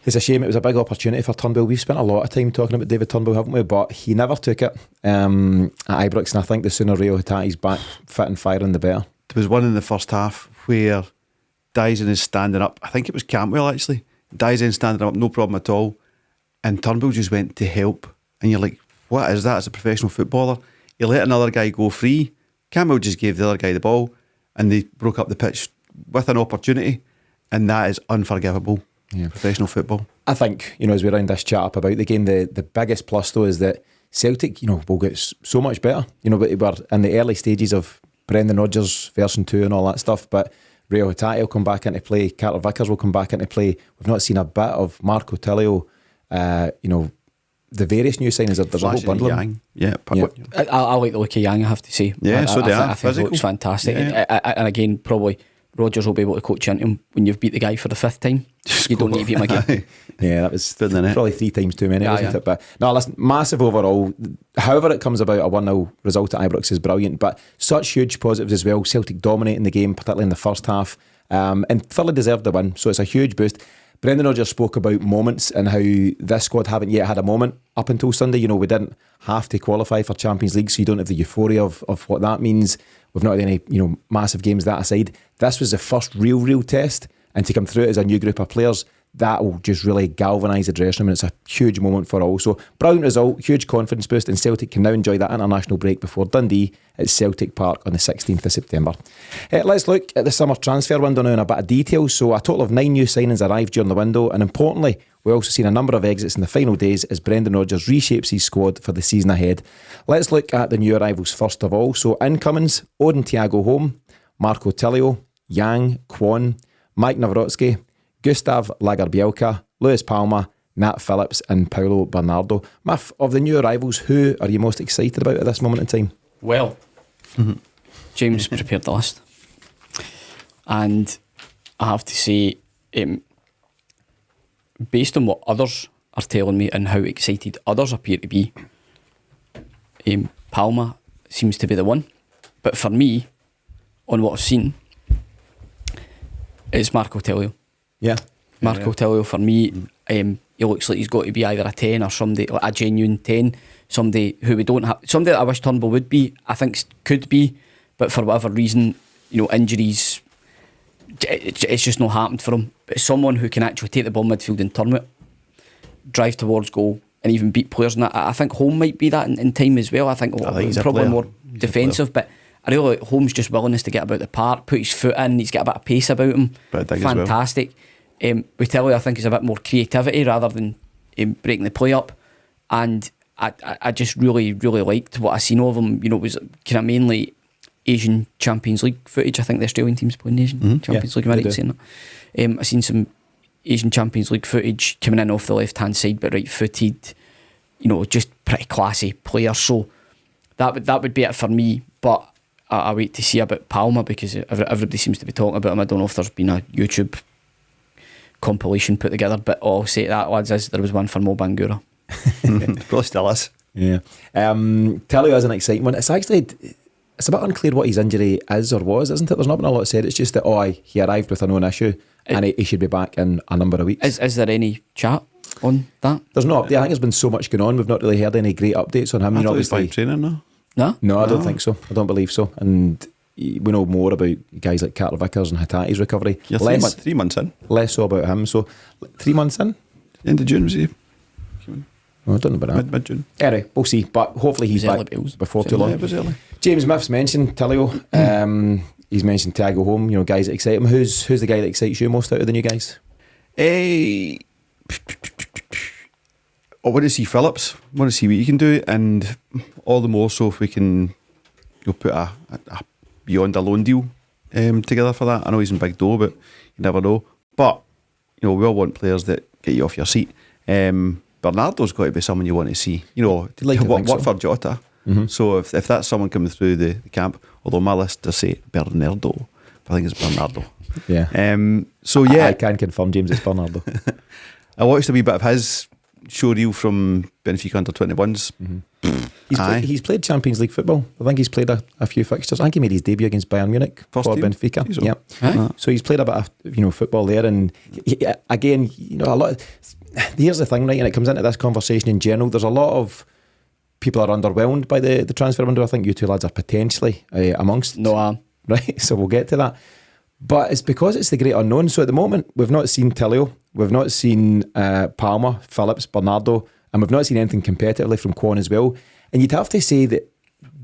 It's a shame. It was a big opportunity for Turnbull. We've spent a lot of time talking about David Turnbull, haven't we? But he never took it at Ibrox, and I think the sooner Rio Hatate's back fit and firing, the better. There was one in the first half where Dyson is standing up. I think it was Campbell, actually. Dyson standing up, no problem at all. And Turnbull just went to help. And you're like, what is that as a professional footballer? He let another guy go free. Campbell just gave the other guy the ball, and they broke up the pitch with an opportunity. And that is unforgivable. Yeah. Professional football. I think, as we round this chat up about the game, the biggest plus though is that Celtic, will get so much better. But we're in the early stages of Brendan Rodgers version 2 and all that stuff, but Rio Hatate will come back into play, Carter Vickers will come back into play. We've not seen a bit of Marco Tilio, the various new signings. There's a whole bundle of them. Yeah. I like the look of Yang, I have to say. Yeah, I think it looks fantastic. Yeah. And again, probably Rodgers will be able to coach into him when you've beat the guy for the 5th time. You don't need to beat him again. Yeah, that was probably 3 times too many, wasn't it? But no, listen, massive overall. However it comes about, a 1-0 result at Ibrox is brilliant, but such huge positives as well. Celtic dominating the game, particularly in the first half, and thoroughly deserved the win, so it's a huge boost. Brendan Rodgers spoke about moments and how this squad haven't yet had a moment up until Sunday. We didn't have to qualify for Champions League, so you don't have the euphoria of what that means. We've not had any massive games that aside. This was the first real test, and to come through it as a new group of players, that will just really galvanise the dressing room, and it's a huge moment for all. So brilliant result, huge confidence boost, and Celtic can now enjoy that international break before Dundee at Celtic Park on the 16th of September. Let's look at the summer transfer window now in a bit of detail. So a total of 9 new signings arrived during the window, and importantly, we've also seen a number of exits in the final days as Brendan Rodgers reshapes his squad for the season ahead. Let's look at the new arrivals first of all. So incomings: Odin Thiago Holm, Marco Tilio, Yang, Kwon, Mike Nawrocki, Gustav Lagerbielka, Lewis Palma, Nat Phillips and Paulo Bernardo. Miff, of the new arrivals, who are you most excited about at this moment in time? Well, James prepared the list, and I have to say, based on what others are telling me and how excited others appear to be, Palma seems to be the one. But for me, on what I've seen, it's Marco Tilio. Yeah. Marco Tilio, for me, he looks like he's got to be either a 10 or somebody, like a genuine 10, somebody who we don't have, somebody that I wish Turnbull would be, I think could be, but for whatever reason, injuries, it's just not happened for him. But someone who can actually take the ball midfield and turn it, drive towards goal, and even beat players in that. I think Holm might be that in time as well. I think he's probably more defensive, but I really like Holmes' just willingness to get about the park, put his foot in, he's got a bit of pace about him. Fantastic. With Tilly, I think, is a bit more creativity rather than breaking the play up. And I just really liked what I seen of him. You know, it was kind of mainly Asian Champions League footage. I think the Australian team's playing the Asian Champions League. Am I right in saying that? I seen some Asian Champions League footage coming in off the left hand side, but right footed. You know, just pretty classy player. So that would be it for me. But I wait to see about Palma because everybody seems to be talking about him. I don't know if there's been a YouTube compilation put together, but all I'll say to that, lads, is there was one for Mo Bangura. Probably still is. Yeah. Telly has an exciting one. It's a bit unclear what his injury is or was, isn't it? There's not been a lot said. It's just that he arrived with a known issue and he should be back in a number of weeks. Is there any chat on that? There's no update. I think there's been so much going on. We've not really heard any great updates on him. I thought he was by training now. No, I don't think so. I don't believe so. And we know more about guys like Carter Vickers and Hatate's recovery. You're 3 months in. Less so about him. So 3 months in? End of June was he? I don't know about that. Mid-June. Anyway, we'll see. But hopefully he's back before too long. Yeah, it was early. James Miff's mentioned Tillio. He's mentioned Thiago Home. You know, guys that excite him. Who's the guy that excites you most out of the new guys? I want to see Phillips. I want to see what he can do, and all the more so if we can put a beyond a loan deal together for that. I know he's in big dough, but you never know. But we all want players that get you off your seat. Bernardo's got to be someone you want to see. What for Jota? Mm-hmm. So if that's someone coming through the camp, although my list does say Bernardo, I think it's Bernardo. Yeah. I can confirm, James, it's Bernardo. I watched a wee bit of his showreel from Benfica under 21s. Mm-hmm. He's played Champions League football. I think he's played a few fixtures. I think he made his debut against Bayern Munich for Benfica. Yeah. So he's played a bit of football there, and again, a lot. Here's the thing, right? And it comes into this conversation in general. There's a lot of people are underwhelmed by the transfer window. I think you two lads are potentially amongst. No, right. So we'll get to that. But it's because it's the great unknown. So at the moment, we've not seen Tillio, we've not seen Palma, Phillips, Bernardo, and we've not seen anything competitively from Kwon as well. And you'd have to say that,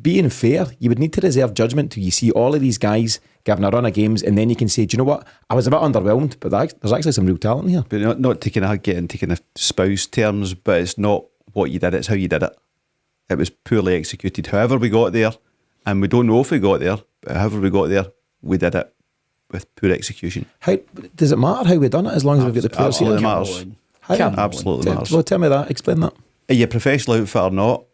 being fair, you would need to reserve judgment till you see all of these guys giving a run of games, and then you can say, do you know what? I was a bit underwhelmed, but there's actually some real talent here. But not taking a spouse terms, but it's not what you did, it's how you did it. It was poorly executed. However we got there, and we don't know if we got there, but however we got there, we did it with poor execution. How does it matter how we done it, as long as we've got the players here? Absolutely matters. Well, tell me that. Explain that. Are you a professional outfit or not?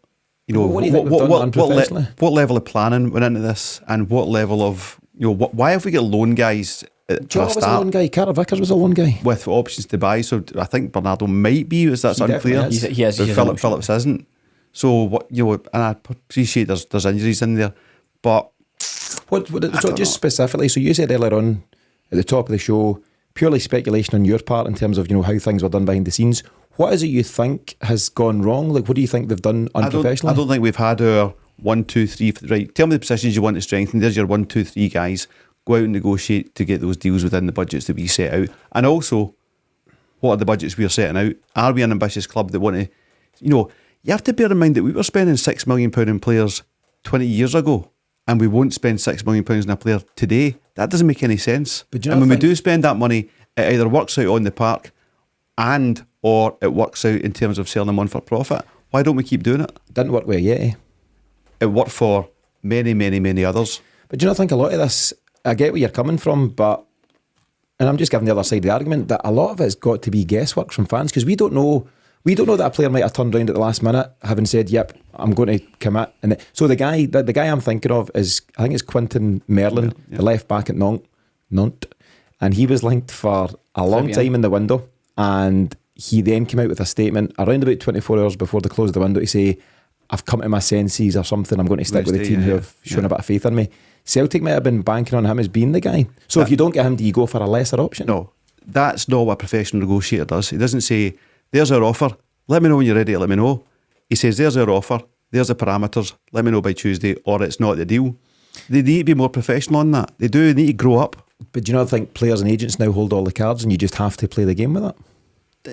What do you think we've done unprofessionally? What level of planning went into this, and what level of why have we got loan guys at the start? Was a loan guy. Carter Vickers was a loan guy with options to buy. So I think Bernardo might be. That's unclear. He is. But Phillips isn't. So and I appreciate there's injuries in there, but just specifically. So you said earlier on at the top of the show, purely speculation on your part in terms of how things were done behind the scenes. What is it you think has gone wrong? Like, what do you think they've done unprofessionally? I don't think we've had our 1, 2, 3. Right, tell me the positions you want to strengthen. There's your 1, 2, 3 guys. Go out and negotiate to get those deals within the budgets that we set out. And also, what are the budgets we are setting out? Are we an ambitious club that want to? You have to bear in mind that we were spending £6 million in players 20 years ago, and we won't spend £6 million in a player today. That doesn't make any sense. And when we do spend that money, it either works out on the park or it works out in terms of selling them on for profit. Why don't we keep doing it? Didn't work with Yeti. It worked for many, many, many others. But do you not think a lot of this, I get where you're coming from, and I'm just giving the other side of the argument, that a lot of it's got to be guesswork from fans, because we don't know that a player might have turned around at the last minute, having said, yep, I'm going to commit. And so the guy I'm thinking of is, I think it's Quinton Merlin, the left back at Nantes, and he was linked for a long time in the window, and he then came out with a statement around about 24 hours before they closed the window to say, I've come to my senses or something, I'm going to stick with the team who have shown a bit of faith in me. Celtic might have been banking on him as being the guy. So if you don't get him, do you go for a lesser option? No, that's not what a professional negotiator does. He doesn't say, there's our offer, let me know when you're ready to let me know. He says, there's our offer, there's the parameters, let me know by Tuesday, or it's not the deal. They need to be more professional on that. They need to grow up. But do you not think players and agents now hold all the cards and you just have to play the game with it?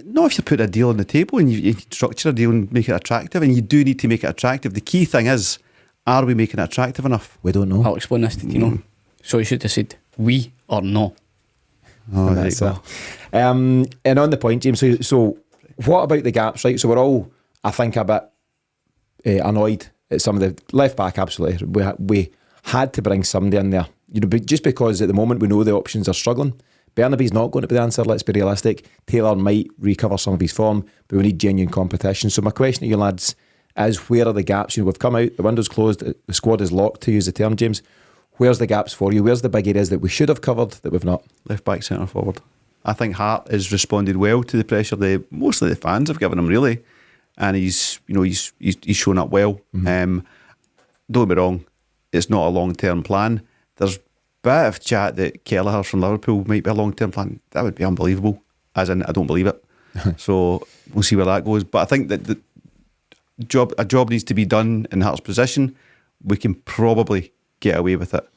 Not if you put a deal on the table and you structure a deal and make it attractive, and you do need to make it attractive. The key thing is, are we making it attractive enough? We don't know. I'll explain this to Tino. So you should have said, we or no. Oh, that's it. And on the point, James, so what about the gaps, right? So we're all, I think, a bit annoyed at some of the left back. Absolutely, we had to bring somebody in there. Just because at the moment we know the options are struggling. Bernaby's not going to be the answer. Let's be realistic. Taylor might recover some of his form, but we need genuine competition. So my question to you lads is, where are the gaps? We've come out, the window's closed, the squad is locked, to use the term, James. Where's the gaps for you? Where's the big areas that we should have covered that we've not? Left back, centre forward. I think Hart has responded well to the pressure mostly the fans have given him, really, and he's shown up well. Don't get me wrong, it's not a long term plan. There's a bit of chat that Kelleher from Liverpool might be a long term plan. That would be unbelievable. As in, I don't believe it. So we'll see where that goes. But I think that a job needs to be done in Hart's position. We can probably get away with it.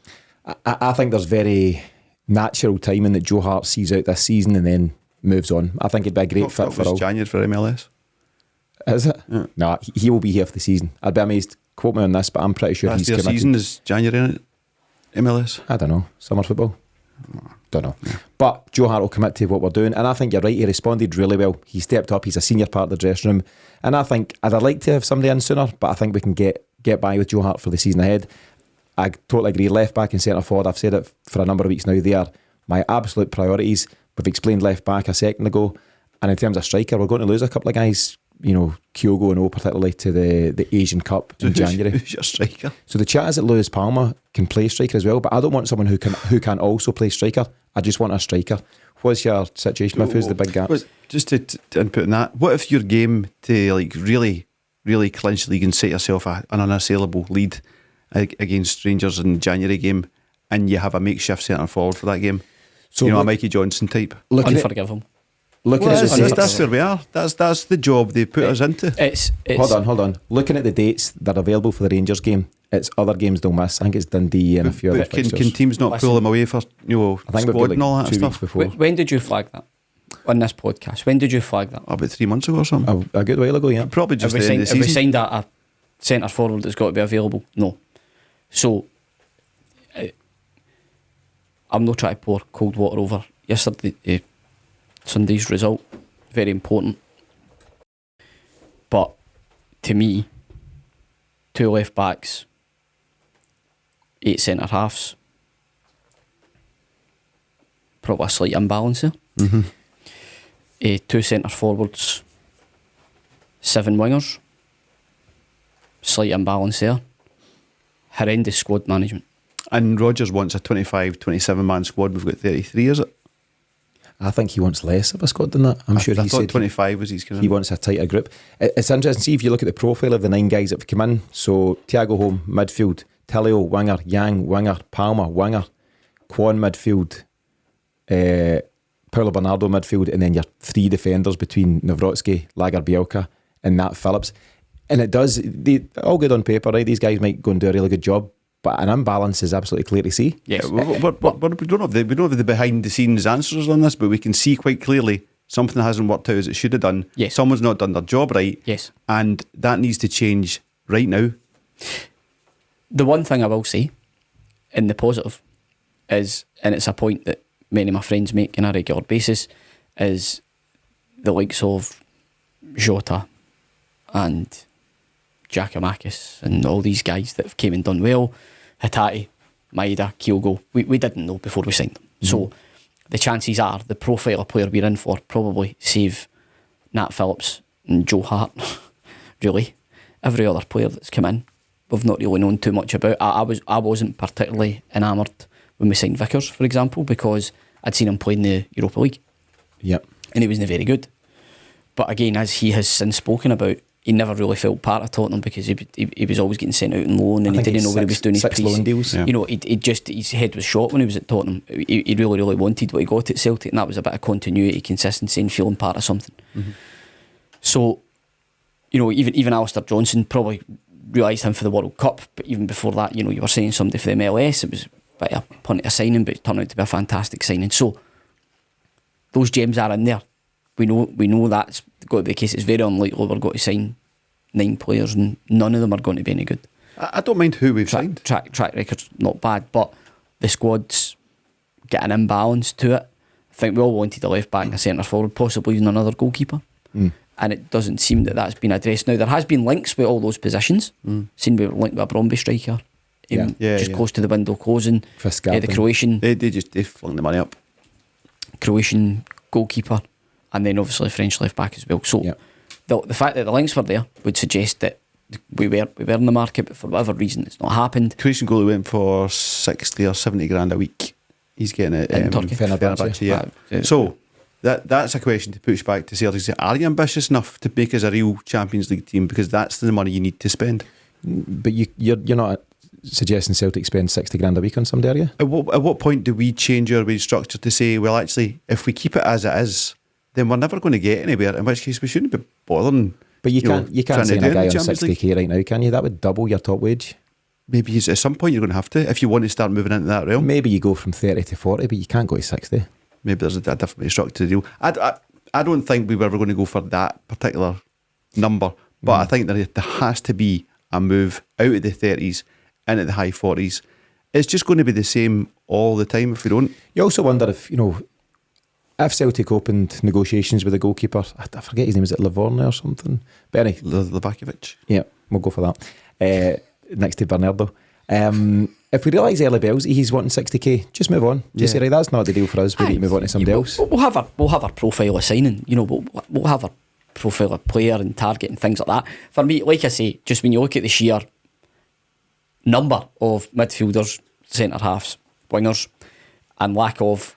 I think there's very natural timing that Joe Hart sees out this season and then moves on. I think it'd be a great fit for all. January for MLS. Is it? Yeah. No, he will be here for the season. I'd be amazed. Quote me on this, but I'm pretty sure Last he's year's committed. season is January, isn't it? MLS. I don't know. Summer football? Don't know. Yeah. But Joe Hart will commit to what we're doing, and I think you're right. He responded really well. He stepped up. He's a senior part of the dressing room, and I think I'd like to have somebody in sooner, but I think we can get by with Joe Hart for the season ahead. I totally agree. Left back and centre forward, I've said it for a number of weeks now, they are my absolute priorities. We've explained left back a second ago, and in terms of striker, we're going to lose a couple of guys, Kyogo and particularly to the Asian Cup in January. Who's your striker? So the chat is that Lewis Palmer can play striker as well, but I don't want someone who can also play striker. I just want a striker. What's your situation with who's the big gaps? Just to input on that, what if your game to really, really clinch the league and set yourself an unassailable lead against Rangers in the January game, and you have a makeshift centre forward for that game? So a Mikey Johnson type. Unforgivable. That's where we are. That's the job they put us into. It's hold on. Looking at the dates that are available for the Rangers game, it's other games they'll miss. I think it's Dundee and a few other fixtures. Can teams not pull them away for I think squad and all that 2 stuff? weeks before. When did you flag that on this podcast? When did you flag that? About 3 months ago or something. A good while ago, yeah. Probably just Have the end of the we season. signed a centre forward that's got to be available? No. So I'm not trying to pour cold water over yesterday, Sunday's result. Very important, but to me, 2 left backs, 8 centre halves, probably a slight imbalance there. 2 centre forwards, 7 wingers, slight imbalance there. Horrendous squad management. And Rodgers wants a 25, 27 man squad. We've got 33, is it? I think he wants less of a squad than that. I'm sure I he thought said 25 was his kind of. he wants a tighter group. It's interesting. See if you look at the profile of the 9 guys that have come in. So Thiago home midfield, Tillio winger, Yang winger, Palmer winger, Quan midfield, Paulo Bernardo midfield, and then your 3 defenders between Nawrocki, Lagerbielka, and Nat Phillips. And it does, all good on paper, right? These guys might go and do a really good job, but an imbalance is absolutely clear to see. Yes. We don't have the behind the scenes answers on this, but we can see quite clearly something hasn't worked out as it should have done. Yes. Someone's not done their job right. Yes. And that needs to change right now. The one thing I will say, in the positive, is, and it's a point that many of my friends make on a regular basis, is the likes of Jota and Giacomakis and all these guys that have came and done well, Hatate, Maeda, Kyogo, we didn't know before we signed them. So the chances are the profile of player we're in for probably save Nat Phillips and Joe Hart. Really, every other player that's come in, we've not really known too much about. I wasn't particularly enamoured when we signed Vickers, for example, because I'd seen him play in the Europa League. Yep. And he wasn't very good. But again, as he has since spoken about, he never really felt part of Tottenham because he was always getting sent out on loan and he didn't know what he was doing. Six loan deals. You know, his head was shot when he was at Tottenham. He really, really wanted what he got at Celtic, and that was a bit of continuity, consistency, and feeling part of something. So, you know, even Alistair Johnson probably realised him for the World Cup, but even before that, you know, you were saying somebody for the MLS, it was a bit of a punt of a signing, but it turned out to be a fantastic signing. So, those gems are in there. We know that's got to be the case. It's very unlikely we're going to sign 9 players and none of them are going to be any good. I don't mind who we've signed. Track record's not bad, but the squad's got an imbalance to it. I think we all wanted a left back and a centre forward, possibly even another goalkeeper. and it doesn't seem that that's been addressed. Now, there has been links with all those positions. Seen we were linked with a Bromby striker, just close to the window closing. The Croatian, they flung the money up. Croatian goalkeeper, and then obviously French left back as well. So the fact that the links were there would suggest that we were in the market, but for whatever reason it's not happened. Croatian goalie went for 60 or 70 grand a week. He's getting it in Turkey. Fenerbahce, So that's a question to push back to Celtic. Are you ambitious enough to make us a real Champions League team? Because that's the money you need to spend. But you're not suggesting Celtic spend 60 grand a week on somebody, are you? At what point do we change our wage structure to say, well, actually, if we keep it as it is, then we're never going to get anywhere, in which case we shouldn't be bothering. But you can't sign a guy on 60k right now, can you? That would double your top wage. Maybe at some point you're going to have to, if you want to start moving into that realm. Maybe you go from 30 to 40, but you can't go to 60. Maybe there's a different way structure to the deal. I don't think we were ever going to go for that particular number, but I think there has to be a move out of the 30s into the high 40s. It's just going to be the same all the time if we don't. You also wonder if Celtic opened negotiations with a goalkeeper, I forget his name, is it Livorno or something? But anyway, Levakovic. Yeah, we'll go for that. Next to Bernardo. If we realise early bells he's wanting 60k, just move on. Just say, right, that's not the deal for us. We need to move on to somebody else. We'll have our profile of signing. We'll have our profile of player and target and things like that. For me, like I say, just when you look at the sheer number of midfielders, centre halves, wingers, and lack of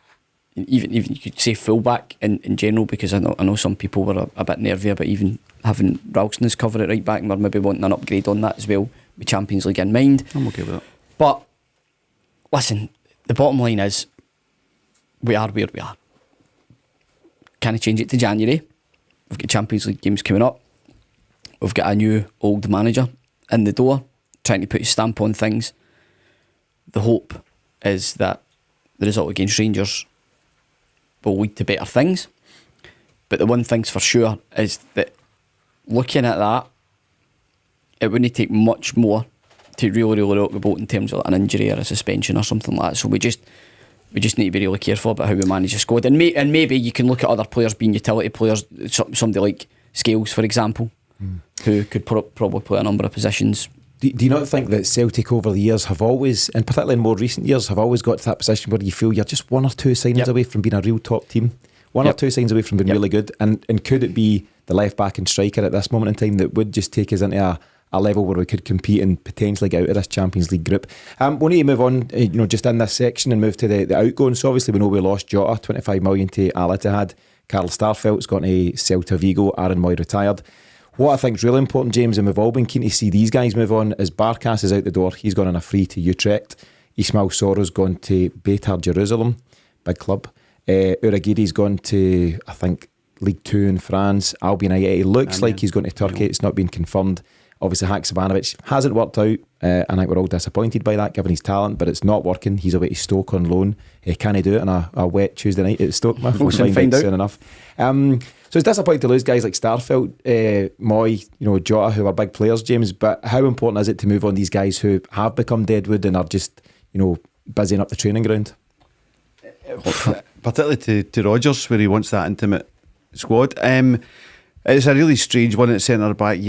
even you could say fullback in general, because I know some people were a bit nervy about even having Ralston cover at right back, and we're maybe wanting an upgrade on that as well, with Champions League in mind. I'm okay with that. But listen, the bottom line is we are where we are. Can I change it to January? We've got Champions League games coming up. We've got a new old manager in the door trying to put his stamp on things. The hope is that the result against Rangers will lead to better things. But the one thing's for sure is that looking at that, it wouldn't take much more to really rock the boat in terms of an injury or a suspension or something like that. So we just need to be really careful about how we manage the squad. And maybe you can look at other players being utility players, somebody like Scales, for example, who could probably play a number of positions. Do you not think that Celtic over the years have always, and particularly in more recent years, have always got to that position where you feel you're just one or two signings away from being a real top team? One or two signings away from being really good? And could it be the left back and striker at this moment in time that would just take us into a level where we could compete and potentially get out of this Champions League group? We need to move on, just in this section and move to the outgoing. So obviously we know we lost Jota, 25 million to Al Ittihad. Carl Starfelt's gone to Celta Vigo. Aaron Moy retired. What I think is really important, James, and we've all been keen to see these guys move on, is Barkas is out the door. He's gone on a free to Utrecht. Ismail Soro's gone to Beitar Jerusalem, big club. Uragiri's gone to, I think, League 2 in France. Albion It looks like he's going to Turkey. It's not been confirmed. Obviously, Haksabanovic hasn't worked out. I think we're all disappointed by that, given his talent, but it's not working. He's away to Stoke on loan. Can he do it on a wet Tuesday night at Stoke? We'll find out soon enough. So it's disappointing to lose guys like Starfelt, Moy, Jota, who are big players, James. But how important is it to move on these guys who have become deadwood and are just, busying up the training ground? Particularly to Rodgers, where he wants that intimate squad. It's a really strange one at centre back.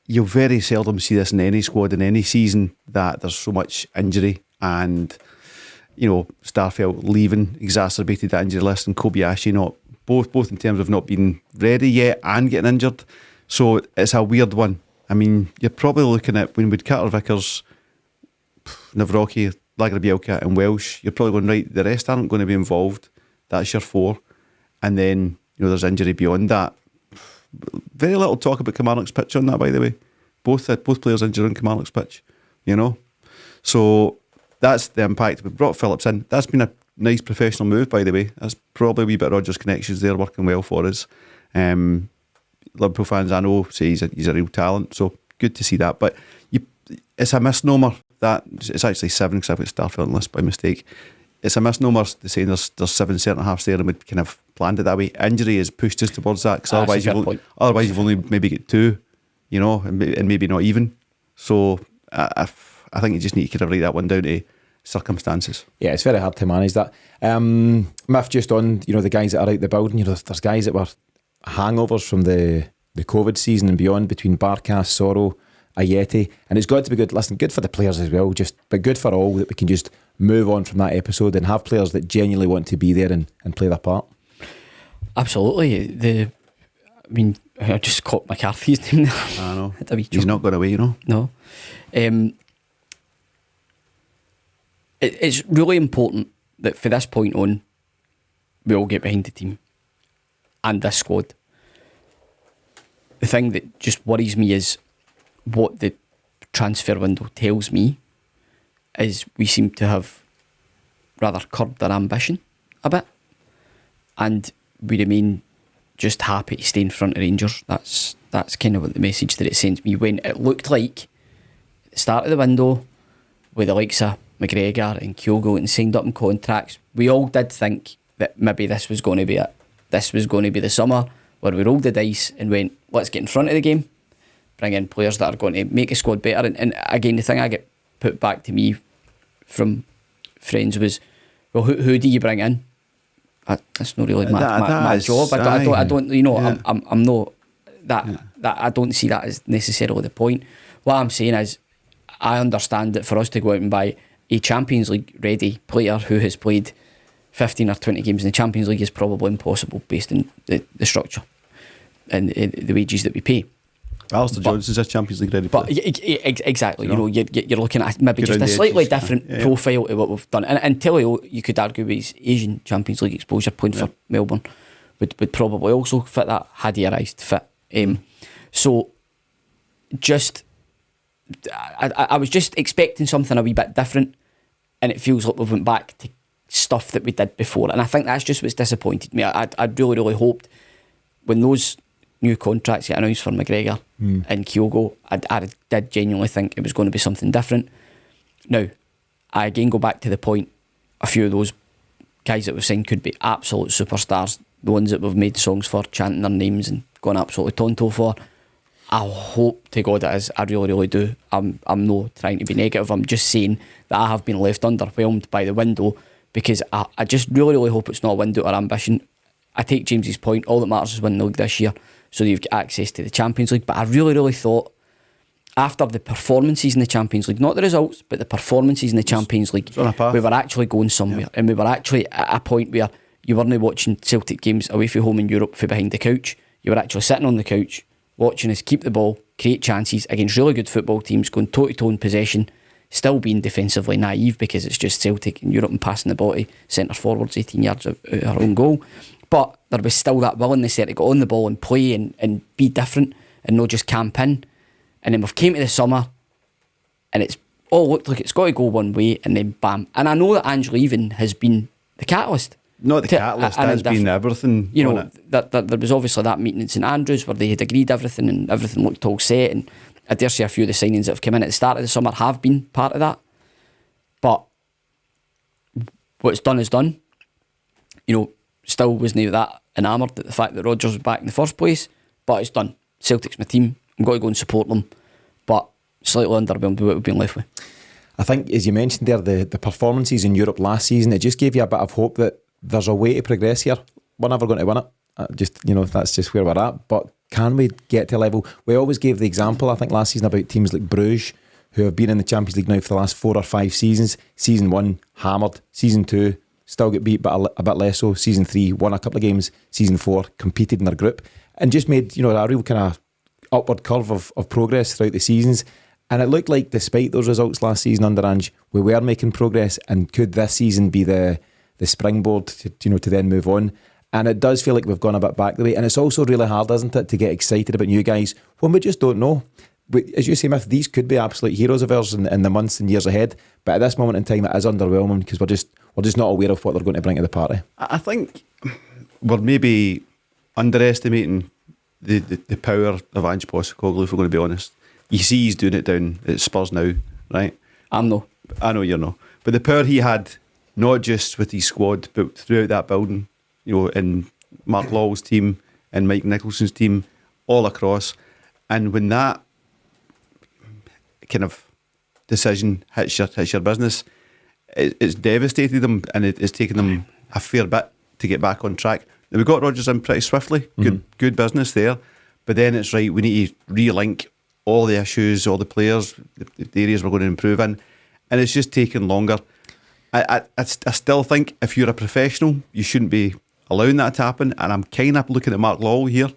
You'll very seldom see this in any squad in any season, that there's so much injury, and Starfelt leaving exacerbated that injury list, and Kobayashi not both in terms of not being ready yet and getting injured. So it's a weird one. I mean, you're probably looking at, when with Carter Vickers, Navrocki, Lagerbielka and Welsh, you're probably going, right, the rest aren't going to be involved. That's your four. And then there's injury beyond that. Very little talk about Kilmarnock's pitch on that, by the way. Both players injured on Kilmarnock's pitch, So that's the impact. We brought Phillips in. That's been a nice professional move, by the way. That's probably a wee bit of Rodgers' connections there working well for us. Liverpool fans, I know, say he's a real talent, so good to see that. But it's a misnomer that it's actually 7, because I've got Starfelt on the list by mistake. It's a misnomer to say there's 7 centre halves there and we'd kind of planned it that way. Injury has pushed us towards that, because otherwise you've only maybe get 2, and maybe not even. So I think you just need to kind of write that one down to circumstances. Yeah, it's very hard to manage that. Miff, just on the guys that are out the building, there's guys that were hangovers from the COVID season and beyond between Barkas, Soro, Ayeti, and it's got to be good. Listen, good for the players as well, but good for all, that we can just move on from that episode and have players that genuinely want to be there and play their part. Absolutely. I just caught McCarthy's name there. I know. He's not gone away, you know. No. It's really important that for this point on, we all get behind the team and this squad. The thing that just worries me is what the transfer window tells me is we seem to have rather curbed our ambition a bit, and we remain just happy to stay in front of Rangers. That's kind of what the message that it sends me, when it looked like at the start of the window with the likes of McGregor and Kyogo and signed up in contracts, we all did think that maybe this was going to be it. This was going to be the summer where we rolled the dice and went, let's get in front of the game, bring in players that are going to make a squad better. And again, the thing I get put back to me from friends was, well, who do you bring in? That's not really my job. I don't, you know, yeah. I'm not that. I don't see that as necessarily the point. What I'm saying is, I understand that for us to go out and buy a Champions League ready player who has played 15 or 20 games in the Champions League is probably impossible based on the structure and the wages that we pay. Alistair Johnson's a Champions League ready player. But exactly, you know, you're looking at maybe just a slightly different profile to what we've done. And Telio, you could argue with his Asian Champions League exposure playing for Melbourne would probably also fit that had he arrived fit. So just I was just expecting something a wee bit different, and it feels like we've went back to stuff that we did before, and I think that's just what's disappointed me. I really hoped when those new contracts get announced for McGregor and Kyogo, I did genuinely think it was going to be something different. Now, I again go back to the point, a few of those guys that we've signed could be absolute superstars, the ones that we've made songs for, chanting their names and going absolutely tonto for. I hope to God it is. I really do. I'm not trying to be negative. I'm just saying that I have been left underwhelmed by the window, because I just really hope it's not a window or ambition. I take James's point. All that matters is winning the league this year, so you've got access to the Champions League. But I really thought, after the performances in the Champions League, not the results, but the performances in the Champions League, we were actually going somewhere, and we were actually at a point where you weren't watching Celtic games away from home in Europe from behind the couch. You were actually sitting on the couch, watching us keep the ball, create chances against really good football teams, going toe-to-toe in possession, still being defensively naive because it's just Celtic in Europe and passing the ball to centre forwards 18 yards out our own goal. But there was still that willingness there to go on the ball and play and be different and not just camp in. And then we've came to the summer and it's all looked like it's got to go one way, and then bam. And I know that Angela even has been the catalyst. Not the catalyst, has been everything. You know, that there was obviously that meeting in St Andrews where they had agreed everything and everything looked all set, and I dare say a few of the signings that have come in at the start of the summer have been part of that. But what's done is done. You know, still wasn't that enamoured at the fact that Rodgers was back in the first place, but it's done. Celtic's my team. I'm going to go and support them, but slightly underwhelmed with what we've been left with. I think, as you mentioned there, the performances in Europe last season, it just gave you a bit of hope that there's a way to progress here. We're never going to win it. That's just where we're at. But can we get to a level? We always gave the example, I think, last season about teams like Bruges, who have been in the Champions League now for the last 4 or 5 seasons. Season 1, hammered. Season 2, still get beat, but a bit less so. Season 3, won a couple of games. Season 4, competed in their group. And just made, a real kind of upward curve of progress throughout the seasons. And it looked like, despite those results last season under Ange, we were making progress. And could this season be the springboard to then move on? And it does feel like we've gone a bit back the way. And it's also really hard, isn't it, to get excited about new guys when we just don't know. As you say, Myth, these could be absolute heroes of ours in the months and years ahead. But at this moment in time, it is underwhelming because we're just not aware of what they're going to bring to the party. I think we're maybe underestimating the power of Ange Postecoglou, if we're going to be honest. You see he's doing it down at Spurs now, right? I know you're not. But the power he had, not just with his squad, but throughout that building, in Mark Lawwell's team and Mike Nicholson's team, all across. And when that kind of decision hits your business, it's devastated them, and it's taken them a fair bit to get back on track. Now, we got Rodgers in pretty swiftly. Good business there. But then it's right, we need to relink all the issues, all the players, the areas we're going to improve in. And it's just taking longer. I still think if you're a professional, you shouldn't be allowing that to happen. And I'm kind of looking at Mark Lawwell here.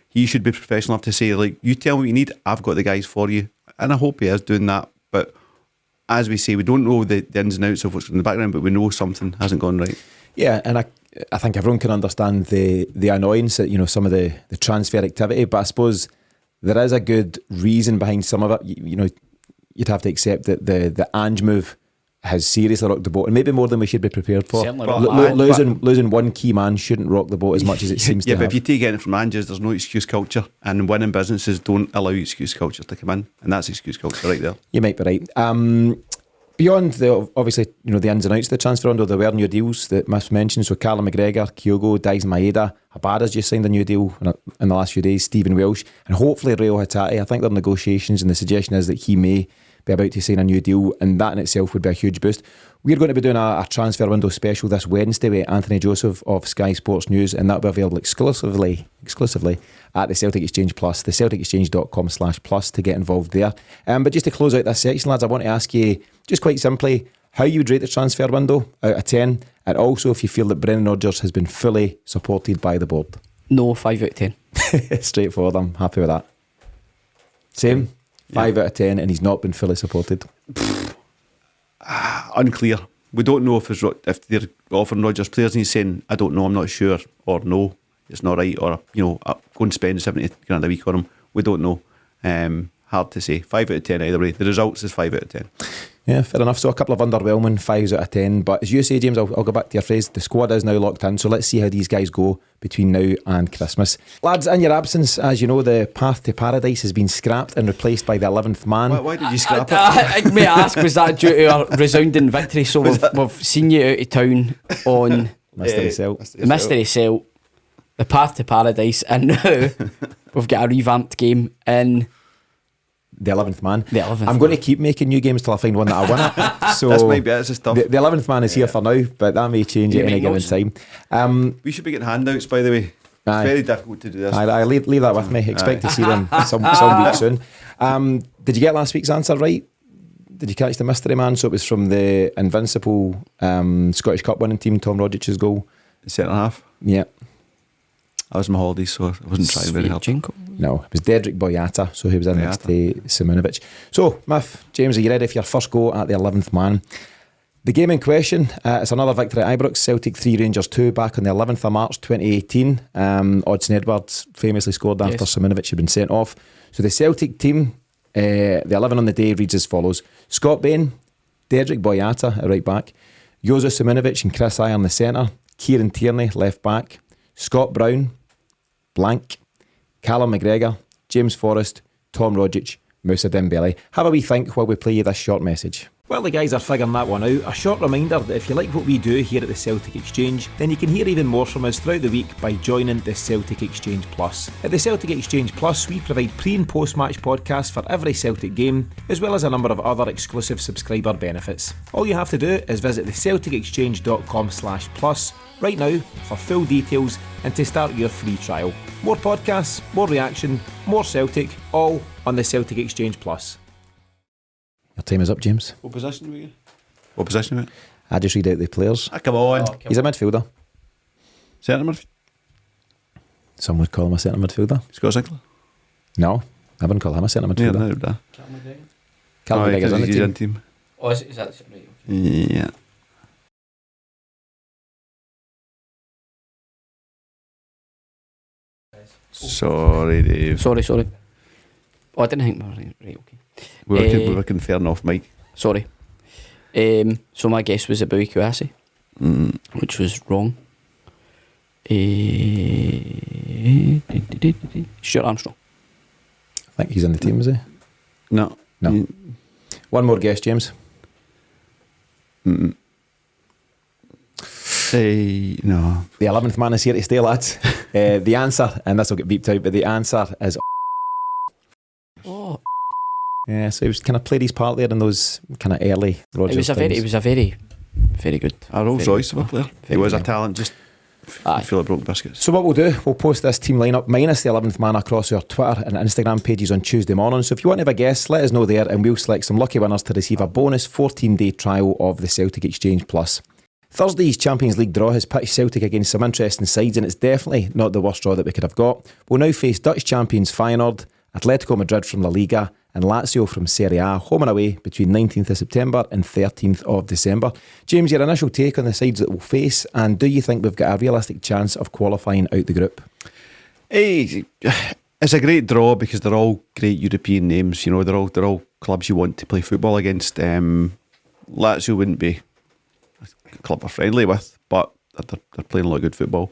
He should be professional enough to say, like, you tell me what you need, I've got the guys for you. And I hope he is doing that. But as we say, we don't know the ins and outs of what's in the background, but we know something hasn't gone right. Yeah, and I think everyone can understand the annoyance at, you know, some of the transfer activity, but I suppose there is a good reason behind some of it. You know, you'd have to accept that the Ange move has seriously rocked the boat, and maybe more than we should be prepared for. Losing one key man shouldn't rock the boat as much as it seems to have. Yeah, but if you take anything from Ange's, there's no excuse culture, and winning businesses don't allow excuse culture to come in, and that's excuse culture right there. You might be right. Beyond the obviously, you know, the ins and outs of the transfer window, there were new deals that Miff mentioned. So Callum McGregor, Kyogo, Dyson Maeda, Abada's just signed a new deal in the last few days. Stephen Welsh, and hopefully Rio Hatate. I think they're in negotiations, and the suggestion is that he may be about to sign a new deal, and that in itself would be a huge boost. We're going to be doing a transfer window special this Wednesday with Anthony Joseph of Sky Sports News, and that'll be available exclusively at the Celtic Exchange Plus, the celticexchange.com/plus to get involved there. But just to close out this section, lads, I want to ask you just quite simply how you would rate the transfer window out of 10, and also if you feel that Brendan Rodgers has been fully supported by the board. No, 5 out of 10. Straightforward, I'm happy with that. Same? 5 out of 10, and he's not been fully supported. Unclear. We don't know if they're offering Rodgers players and he's saying, I don't know, I'm not sure, or no, it's not right, or, you know, go and spend 70 grand a week on him. We don't know. Hard to say. 5 out of 10 either way. The results is 5 out of 10. Yeah, fair enough. So a couple of underwhelming 5s out of 10. But as you say, James, I'll go back to your phrase. The squad is now locked in. So let's see how these guys go between now and Christmas. Lads, in your absence, as you know, the path to paradise has been scrapped and replaced by the 11th man. Why did you scrap it? I may ask, was that due to our resounding victory? So we've seen you out of town on Mystery Celt. the Mystery Celt, the path to paradise, and now we've got a revamped game in the 11th man. The 11th I'm going to keep making new games till I find one that I win at. So this might be it. It's tough. The 11th man is here for now, but that may change at any given time. We should be getting handouts, by the way. It's very difficult to do this. I leave that with me. Expect to see them some week soon. Did you get last week's answer right? Did you catch the mystery man? So it was from the invincible Scottish Cup winning team, Tom Rodgich's goal. The centre half? Yeah. I was on my holidays, so I wasn't trying very hard. No, it was Dedrick Boyata, so he was in next to Simonovic. So, Miff, James, are you ready for your first go at the 11th man? The game in question, it's another victory at Ibrox, Celtic 3, Rangers 2, back on the 11th of March 2018. Odsonne Edwards famously scored after Simonovic had been sent off. So the Celtic team, the 11 on the day reads as follows: Scott Bain, Dedrick Boyata at right back, Jozo Simonovic and Chris Iron the centre, Kieran Tierney left back, Scott Brown, blank, Callum McGregor, James Forrest, Tom Rodgic, Moussa Dembele. Have a wee think while we play you this short message. While the guys are figuring that one out, a short reminder that if you like what we do here at the Celtic Exchange, then you can hear even more from us throughout the week by joining the Celtic Exchange Plus. At the Celtic Exchange Plus, we provide pre- and post-match podcasts for every Celtic game, as well as a number of other exclusive subscriber benefits. All you have to do is visit thecelticexchange.com/plus right now for full details and to start your free trial. More podcasts, more reaction, more Celtic, all on the Celtic Exchange Plus. Your time is up, James. What position were you? What position were you? I just read out the players. Come on. He's a midfielder. Centre midfielder? Some would call him a centre midfielder. Scott Sinclair? No, I wouldn't call him a centre midfielder. Yeah, no. Callum McGregor's on the team. Oh, is that right? Yeah. Sorry, Dave. Sorry. Oh, I didn't think we were right, okay. We're working fair enough, Mike. Sorry. So my guess was Abui Kouassi, which was wrong. Stuart Armstrong. I think he's in the team, is he? No. One more guess, James. No. The 11th man is here to stay, lads. The answer, and this will get beeped out, but the answer is Oh. Yeah, so he was kind of played his part there in those kind of early Rodgers It was a very, very good. A Rolls Royce of a player. He was a talent, just full of broken biscuits. So what we'll do, we'll post this team lineup minus the 11th man across our Twitter and Instagram pages on Tuesday morning. So if you want to have a guess, let us know there and we'll select some lucky winners to receive a bonus 14-day trial of the Celtic Exchange Plus. Thursday's Champions League draw has pitched Celtic against some interesting sides, and it's definitely not the worst draw that we could have got. We'll now face Dutch champions Feyenoord, Atletico Madrid from La Liga and Lazio from Serie A, home and away between 19th of September and 13th of December. James, your initial take on the sides that we'll face, and do you think we've got a realistic chance of qualifying out the group? Hey, it's a great draw because they're all great European names. You know, they're all clubs you want to play football against. Lazio wouldn't be a club we're friendly with, but they're playing a lot of good football.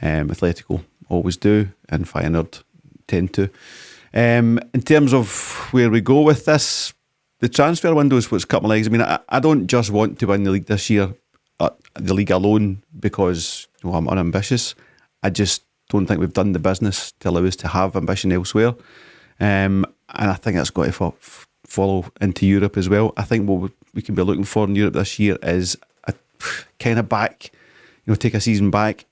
Atletico always do, and Feyenoord tend to. In terms of where we go with this, the transfer window is what's cut my legs. I mean, I don't just want to win the league this year, the league alone, because I'm unambitious. I just don't think we've done the business to allow us to have ambition elsewhere. And I think that's got to follow into Europe as well. I think what we can be looking for in Europe this year is a kind of back, take a season back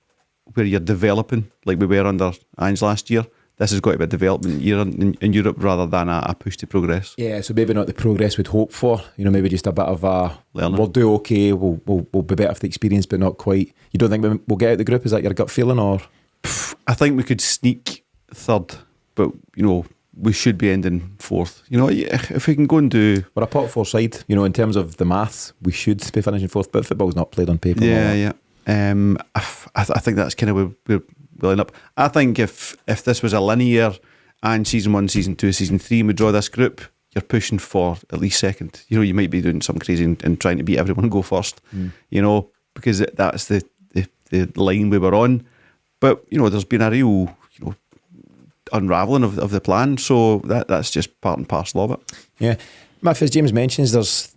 where you're developing like we were under Ange last year. This has got to be a development year in Europe rather than a push to progress. Yeah, so maybe not the progress we'd hope for. Maybe just a bit of a learning. We'll do okay. We'll be better for the experience, but not quite. You don't think we'll get out the group? Is that your gut feeling, or? I think we could sneak third, but we should be ending fourth. If we can go and do, we're a pot four side. In terms of the maths, we should be finishing fourth, but football's not played on paper. Yeah. I think that's kind of where we're line up. I think if this was a linear and season 1, season 2, season 3 and we draw this group, you're pushing for at least second. You might be doing something crazy and trying to beat everyone and go first. Because that's the line we were on. But there's been a real unravelling of the plan, so that's just part and parcel of it. Yeah. Matt, as James mentions, there's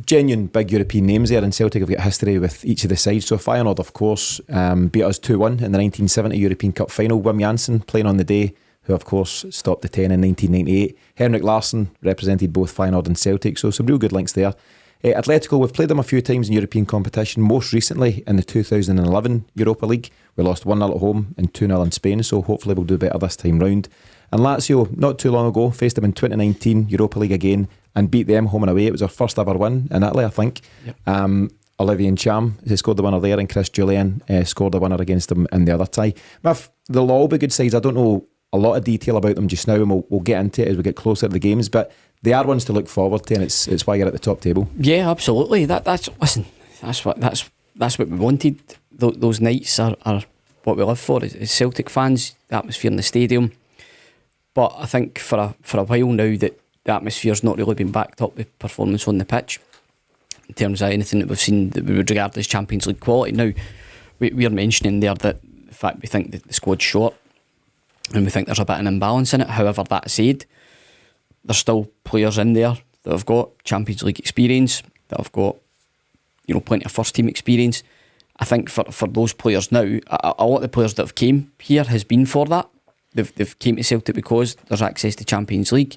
genuine big European names there, and Celtic have got history with each of the sides. So Feyenoord, of course, beat us 2-1 in the 1970 European Cup final. Wim Jansen playing on the day, who of course stopped the 10 in 1998. Henrik Larsson represented both Feyenoord and Celtic, so some real good links there. Atletico, we've played them a few times in European competition, most recently in the 2011 Europa League. We lost 1-0 at home and 2-0 in Spain, so hopefully we'll do better this time round. And Lazio, not too long ago, faced them in 2019 Europa League again and beat them home and away. It was our first ever win in Italy, I think. Yep. Olivier Ncham, he scored the winner there, and Chris Julian scored the winner against them in the other tie. They'll all be good sides. I don't know a lot of detail about them just now, and we'll get into it as we get closer to the games, but they are ones to look forward to, and it's why you're at the top table. Yeah, absolutely. That's what we wanted. Those nights are what we live for as Celtic fans. The atmosphere in the stadium. But I think for a while now that the atmosphere's not really been backed up with performance on the pitch in terms of anything that we've seen that we would regard as Champions League quality. Now we're mentioning there that the fact we think that the squad's short and we think there's a bit of an imbalance in it. However, that said, there's still players in there that have got Champions League experience, that have got plenty of first team experience. I think for those players now, a lot of the players that have came here has been for that. They've came to Celtic because there's access to Champions League.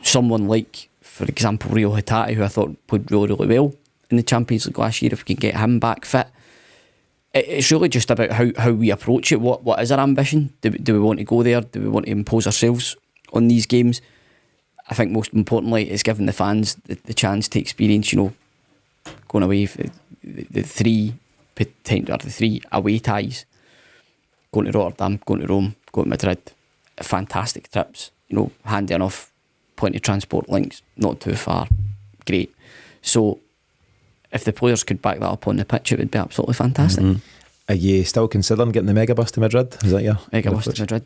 Someone like, for example, Rio Hatate, who I thought played really, really well in the Champions League last year. If we can get him back fit, it's really just about how we approach it. What is our ambition? Do we want to go there? Do we want to impose ourselves on these games? I think most importantly, it's giving the fans the chance to experience, going away for the three away ties, going to Rotterdam, going to Rome, going to Madrid. Fantastic trips, handy enough, plenty of transport links, not too far, great. So if the players could back that up on the pitch, it would be absolutely fantastic. Mm-hmm. Are you still considering getting the megabus to Madrid? Is that your megabus to Madrid?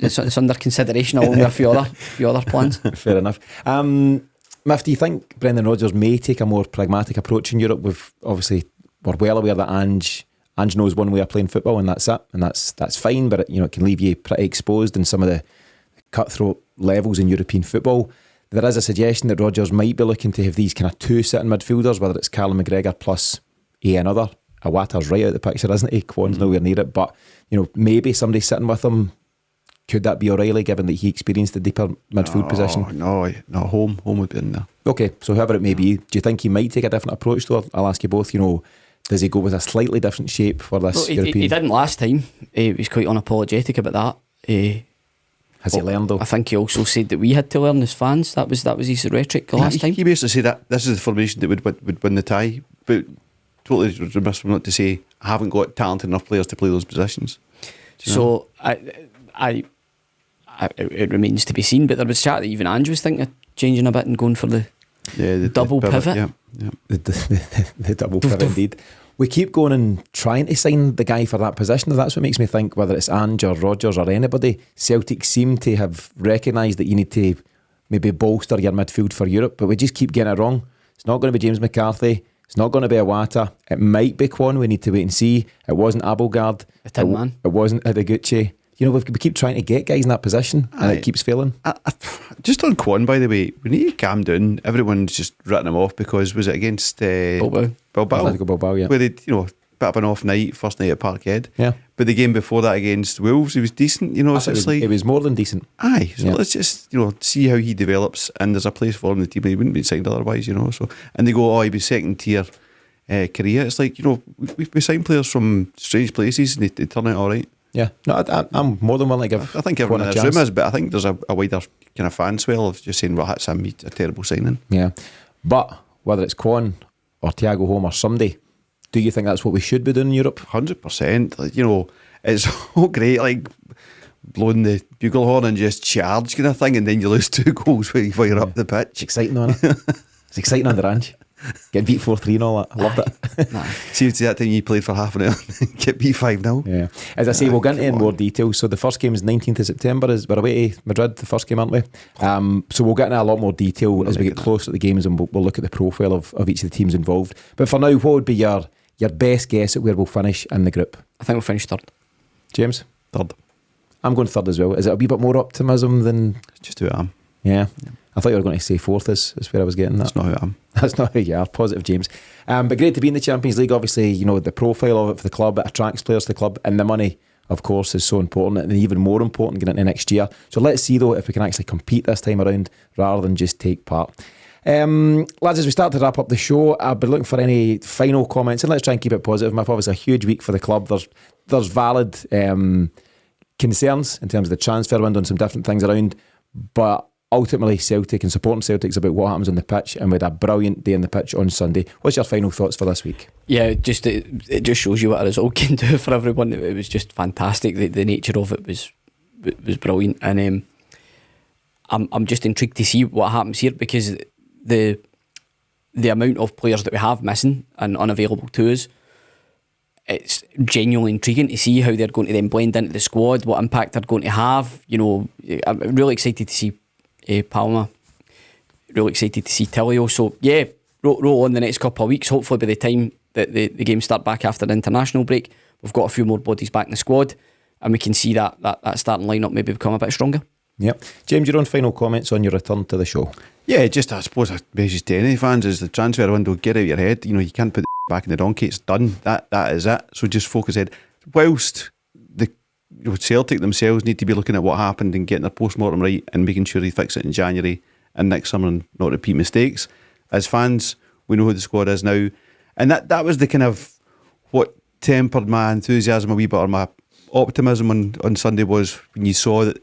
It's under consideration along with a few other plans. Fair enough. Miff, do you think Brendan Rodgers may take a more pragmatic approach in Europe? We're well aware that Ange knows one way of playing football, and that's it, and that's fine. But it can leave you pretty exposed in some of the cutthroat levels in European football. There is a suggestion that Rodgers might be looking to have these kind of two sitting midfielders, whether it's Callum McGregor plus another. Iwata's right out the picture, isn't he? Kwon's nowhere near it, but maybe somebody sitting with him. Could that be O'Reilly, given that he experienced the deeper midfield position? No, home would be in there. Okay, so however it may be, do you think he might take a different approach though? I'll ask you both, Does he go with a slightly different shape for this Well, European? he didn't last time. He was quite unapologetic about that. Has he learned though? I think he also said that we had to learn as fans. That was his rhetoric the last time. He basically said that this is the formation that would win the tie, but totally remiss from not to say I haven't got talented enough players to play those positions. So it remains to be seen. But there was chat that even Ange was thinking of changing a bit and going for the double pivot. Yeah. The double pivot indeed. We keep going and trying to sign the guy for that position. That's what makes me think whether it's Ange or Rodgers or anybody, Celtic seem to have recognised that you need to maybe bolster your midfield for Europe, but we just keep getting it wrong. It's not going to be James McCarthy. It's not going to be Iwata. It might be Kwon. We need to wait and see. It wasn't Abelgard. The Tin Man. It wasn't Hideguchi. You know, we keep trying to get guys in that position and it keeps failing. Just on Kwon, by the way, we need to calm down. Everyone's just written him off because was it against Bilbao? Atletico Bilbao, yeah. Where they, bit of an off night, first night at Parkhead. Yeah. But the game before that against Wolves, he was decent, so it's like... It was more than decent. Aye, so let's just, see how he develops, and there's a place for him in the team. He wouldn't be signed otherwise, so... And they go, he was second tier career. It's like, we sign players from strange places and they turn out all right. Yeah, no, I'm more than willing to give. I think everyone in this room is, but I think there's a wider kind of fan swell of just saying, well, that's a terrible signing. Yeah, but whether it's Kwon or Thiago Holm or somebody, do you think that's what we should be doing in Europe? 100%. It's so great, like blowing the bugle horn and just charge kind of thing, and then you lose 2 goals while you're up the pitch. It's exciting, on it. It's exciting on the ranch. Get beat 4-3 and all that. I loved it. See, that time you played for half an hour, get beat 5-0. Yeah. As I say, we'll get into in more detail. So the first game is 19th of September. We're away to Madrid, the first game, aren't we? So we'll get into a lot more detail as we get closer to the games, and we'll look at the profile of each of the teams involved. But for now, what would be your best guess at where we'll finish in the group? I think we'll finish third. James? Third. I'm going third as well. Is it a wee bit more optimism than... Just who I am. Yeah. I thought you were going to say fourth is where I was getting that. That's not who I am. That's not who you are. Positive, James. But great to be in the Champions League. Obviously, the profile of it for the club, it attracts players to the club, and the money, of course, is so important, and even more important getting into next year. So let's see, though, if we can actually compete this time around rather than just take part. Lads, as we start to wrap up the show, I've been looking for any final comments, and let's try and keep it positive. Miff, obviously a huge week for the club. There's valid concerns in terms of the transfer window and some different things around, but ultimately Celtic and supporting Celtic's about what happens on the pitch, and we had a brilliant day on the pitch on Sunday. What's your final thoughts for this week? Yeah, it just shows you what a result can do for everyone. It was just fantastic. The nature of it was brilliant, and I'm just intrigued to see what happens here, because the amount of players that we have missing and unavailable to us, it's genuinely intriguing to see how they're going to then blend into the squad, what impact they're going to have. I'm really excited to see Palma, really excited to see Tilio. So yeah, roll on the next couple of weeks. Hopefully by the time that the games start back after the international break, we've got a few more bodies back in the squad, and we can see that starting lineup maybe become a bit stronger. Yep. James, your own final comments on your return to the show? Yeah, just I suppose a message to any fans is the transfer window, get out of your head. You can't put the back in the donkey. It's done. That is it. So just focus ahead. Whilst the Celtic themselves need to be looking at what happened and getting their post-mortem right and making sure they fix it in January and next summer and not repeat mistakes. As fans, we know who the squad is now, and that was the kind of what tempered my enthusiasm a wee bit, or my optimism on Sunday, was when you saw that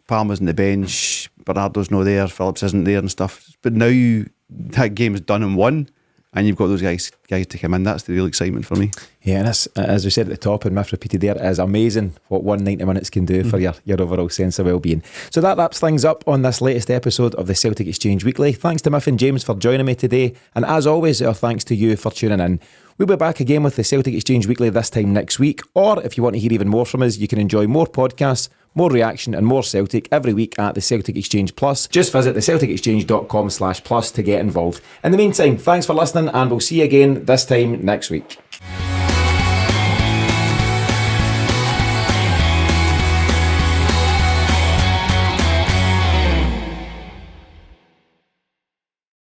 Palmer's on the bench, Bernardo's not there, Phillips isn't there and stuff. But now that game's done and won, and you've got those guys to come in. That's the real excitement for me. Yeah, and that's, as we said at the top, and Miff repeated there, it is amazing what 190 minutes can do for your overall sense of well-being. So that wraps things up on this latest episode of the Celtic Exchange Weekly. Thanks to Miff and James for joining me today, and as always, our thanks to you for tuning in. We'll be back again with the Celtic Exchange Weekly this time next week, or if you want to hear even more from us, you can enjoy more podcasts, more reaction and more Celtic every week at the Celtic Exchange Plus. Just visit thecelticexchange.com/plus to get involved. In the meantime, thanks for listening, and we'll see you again this time next week.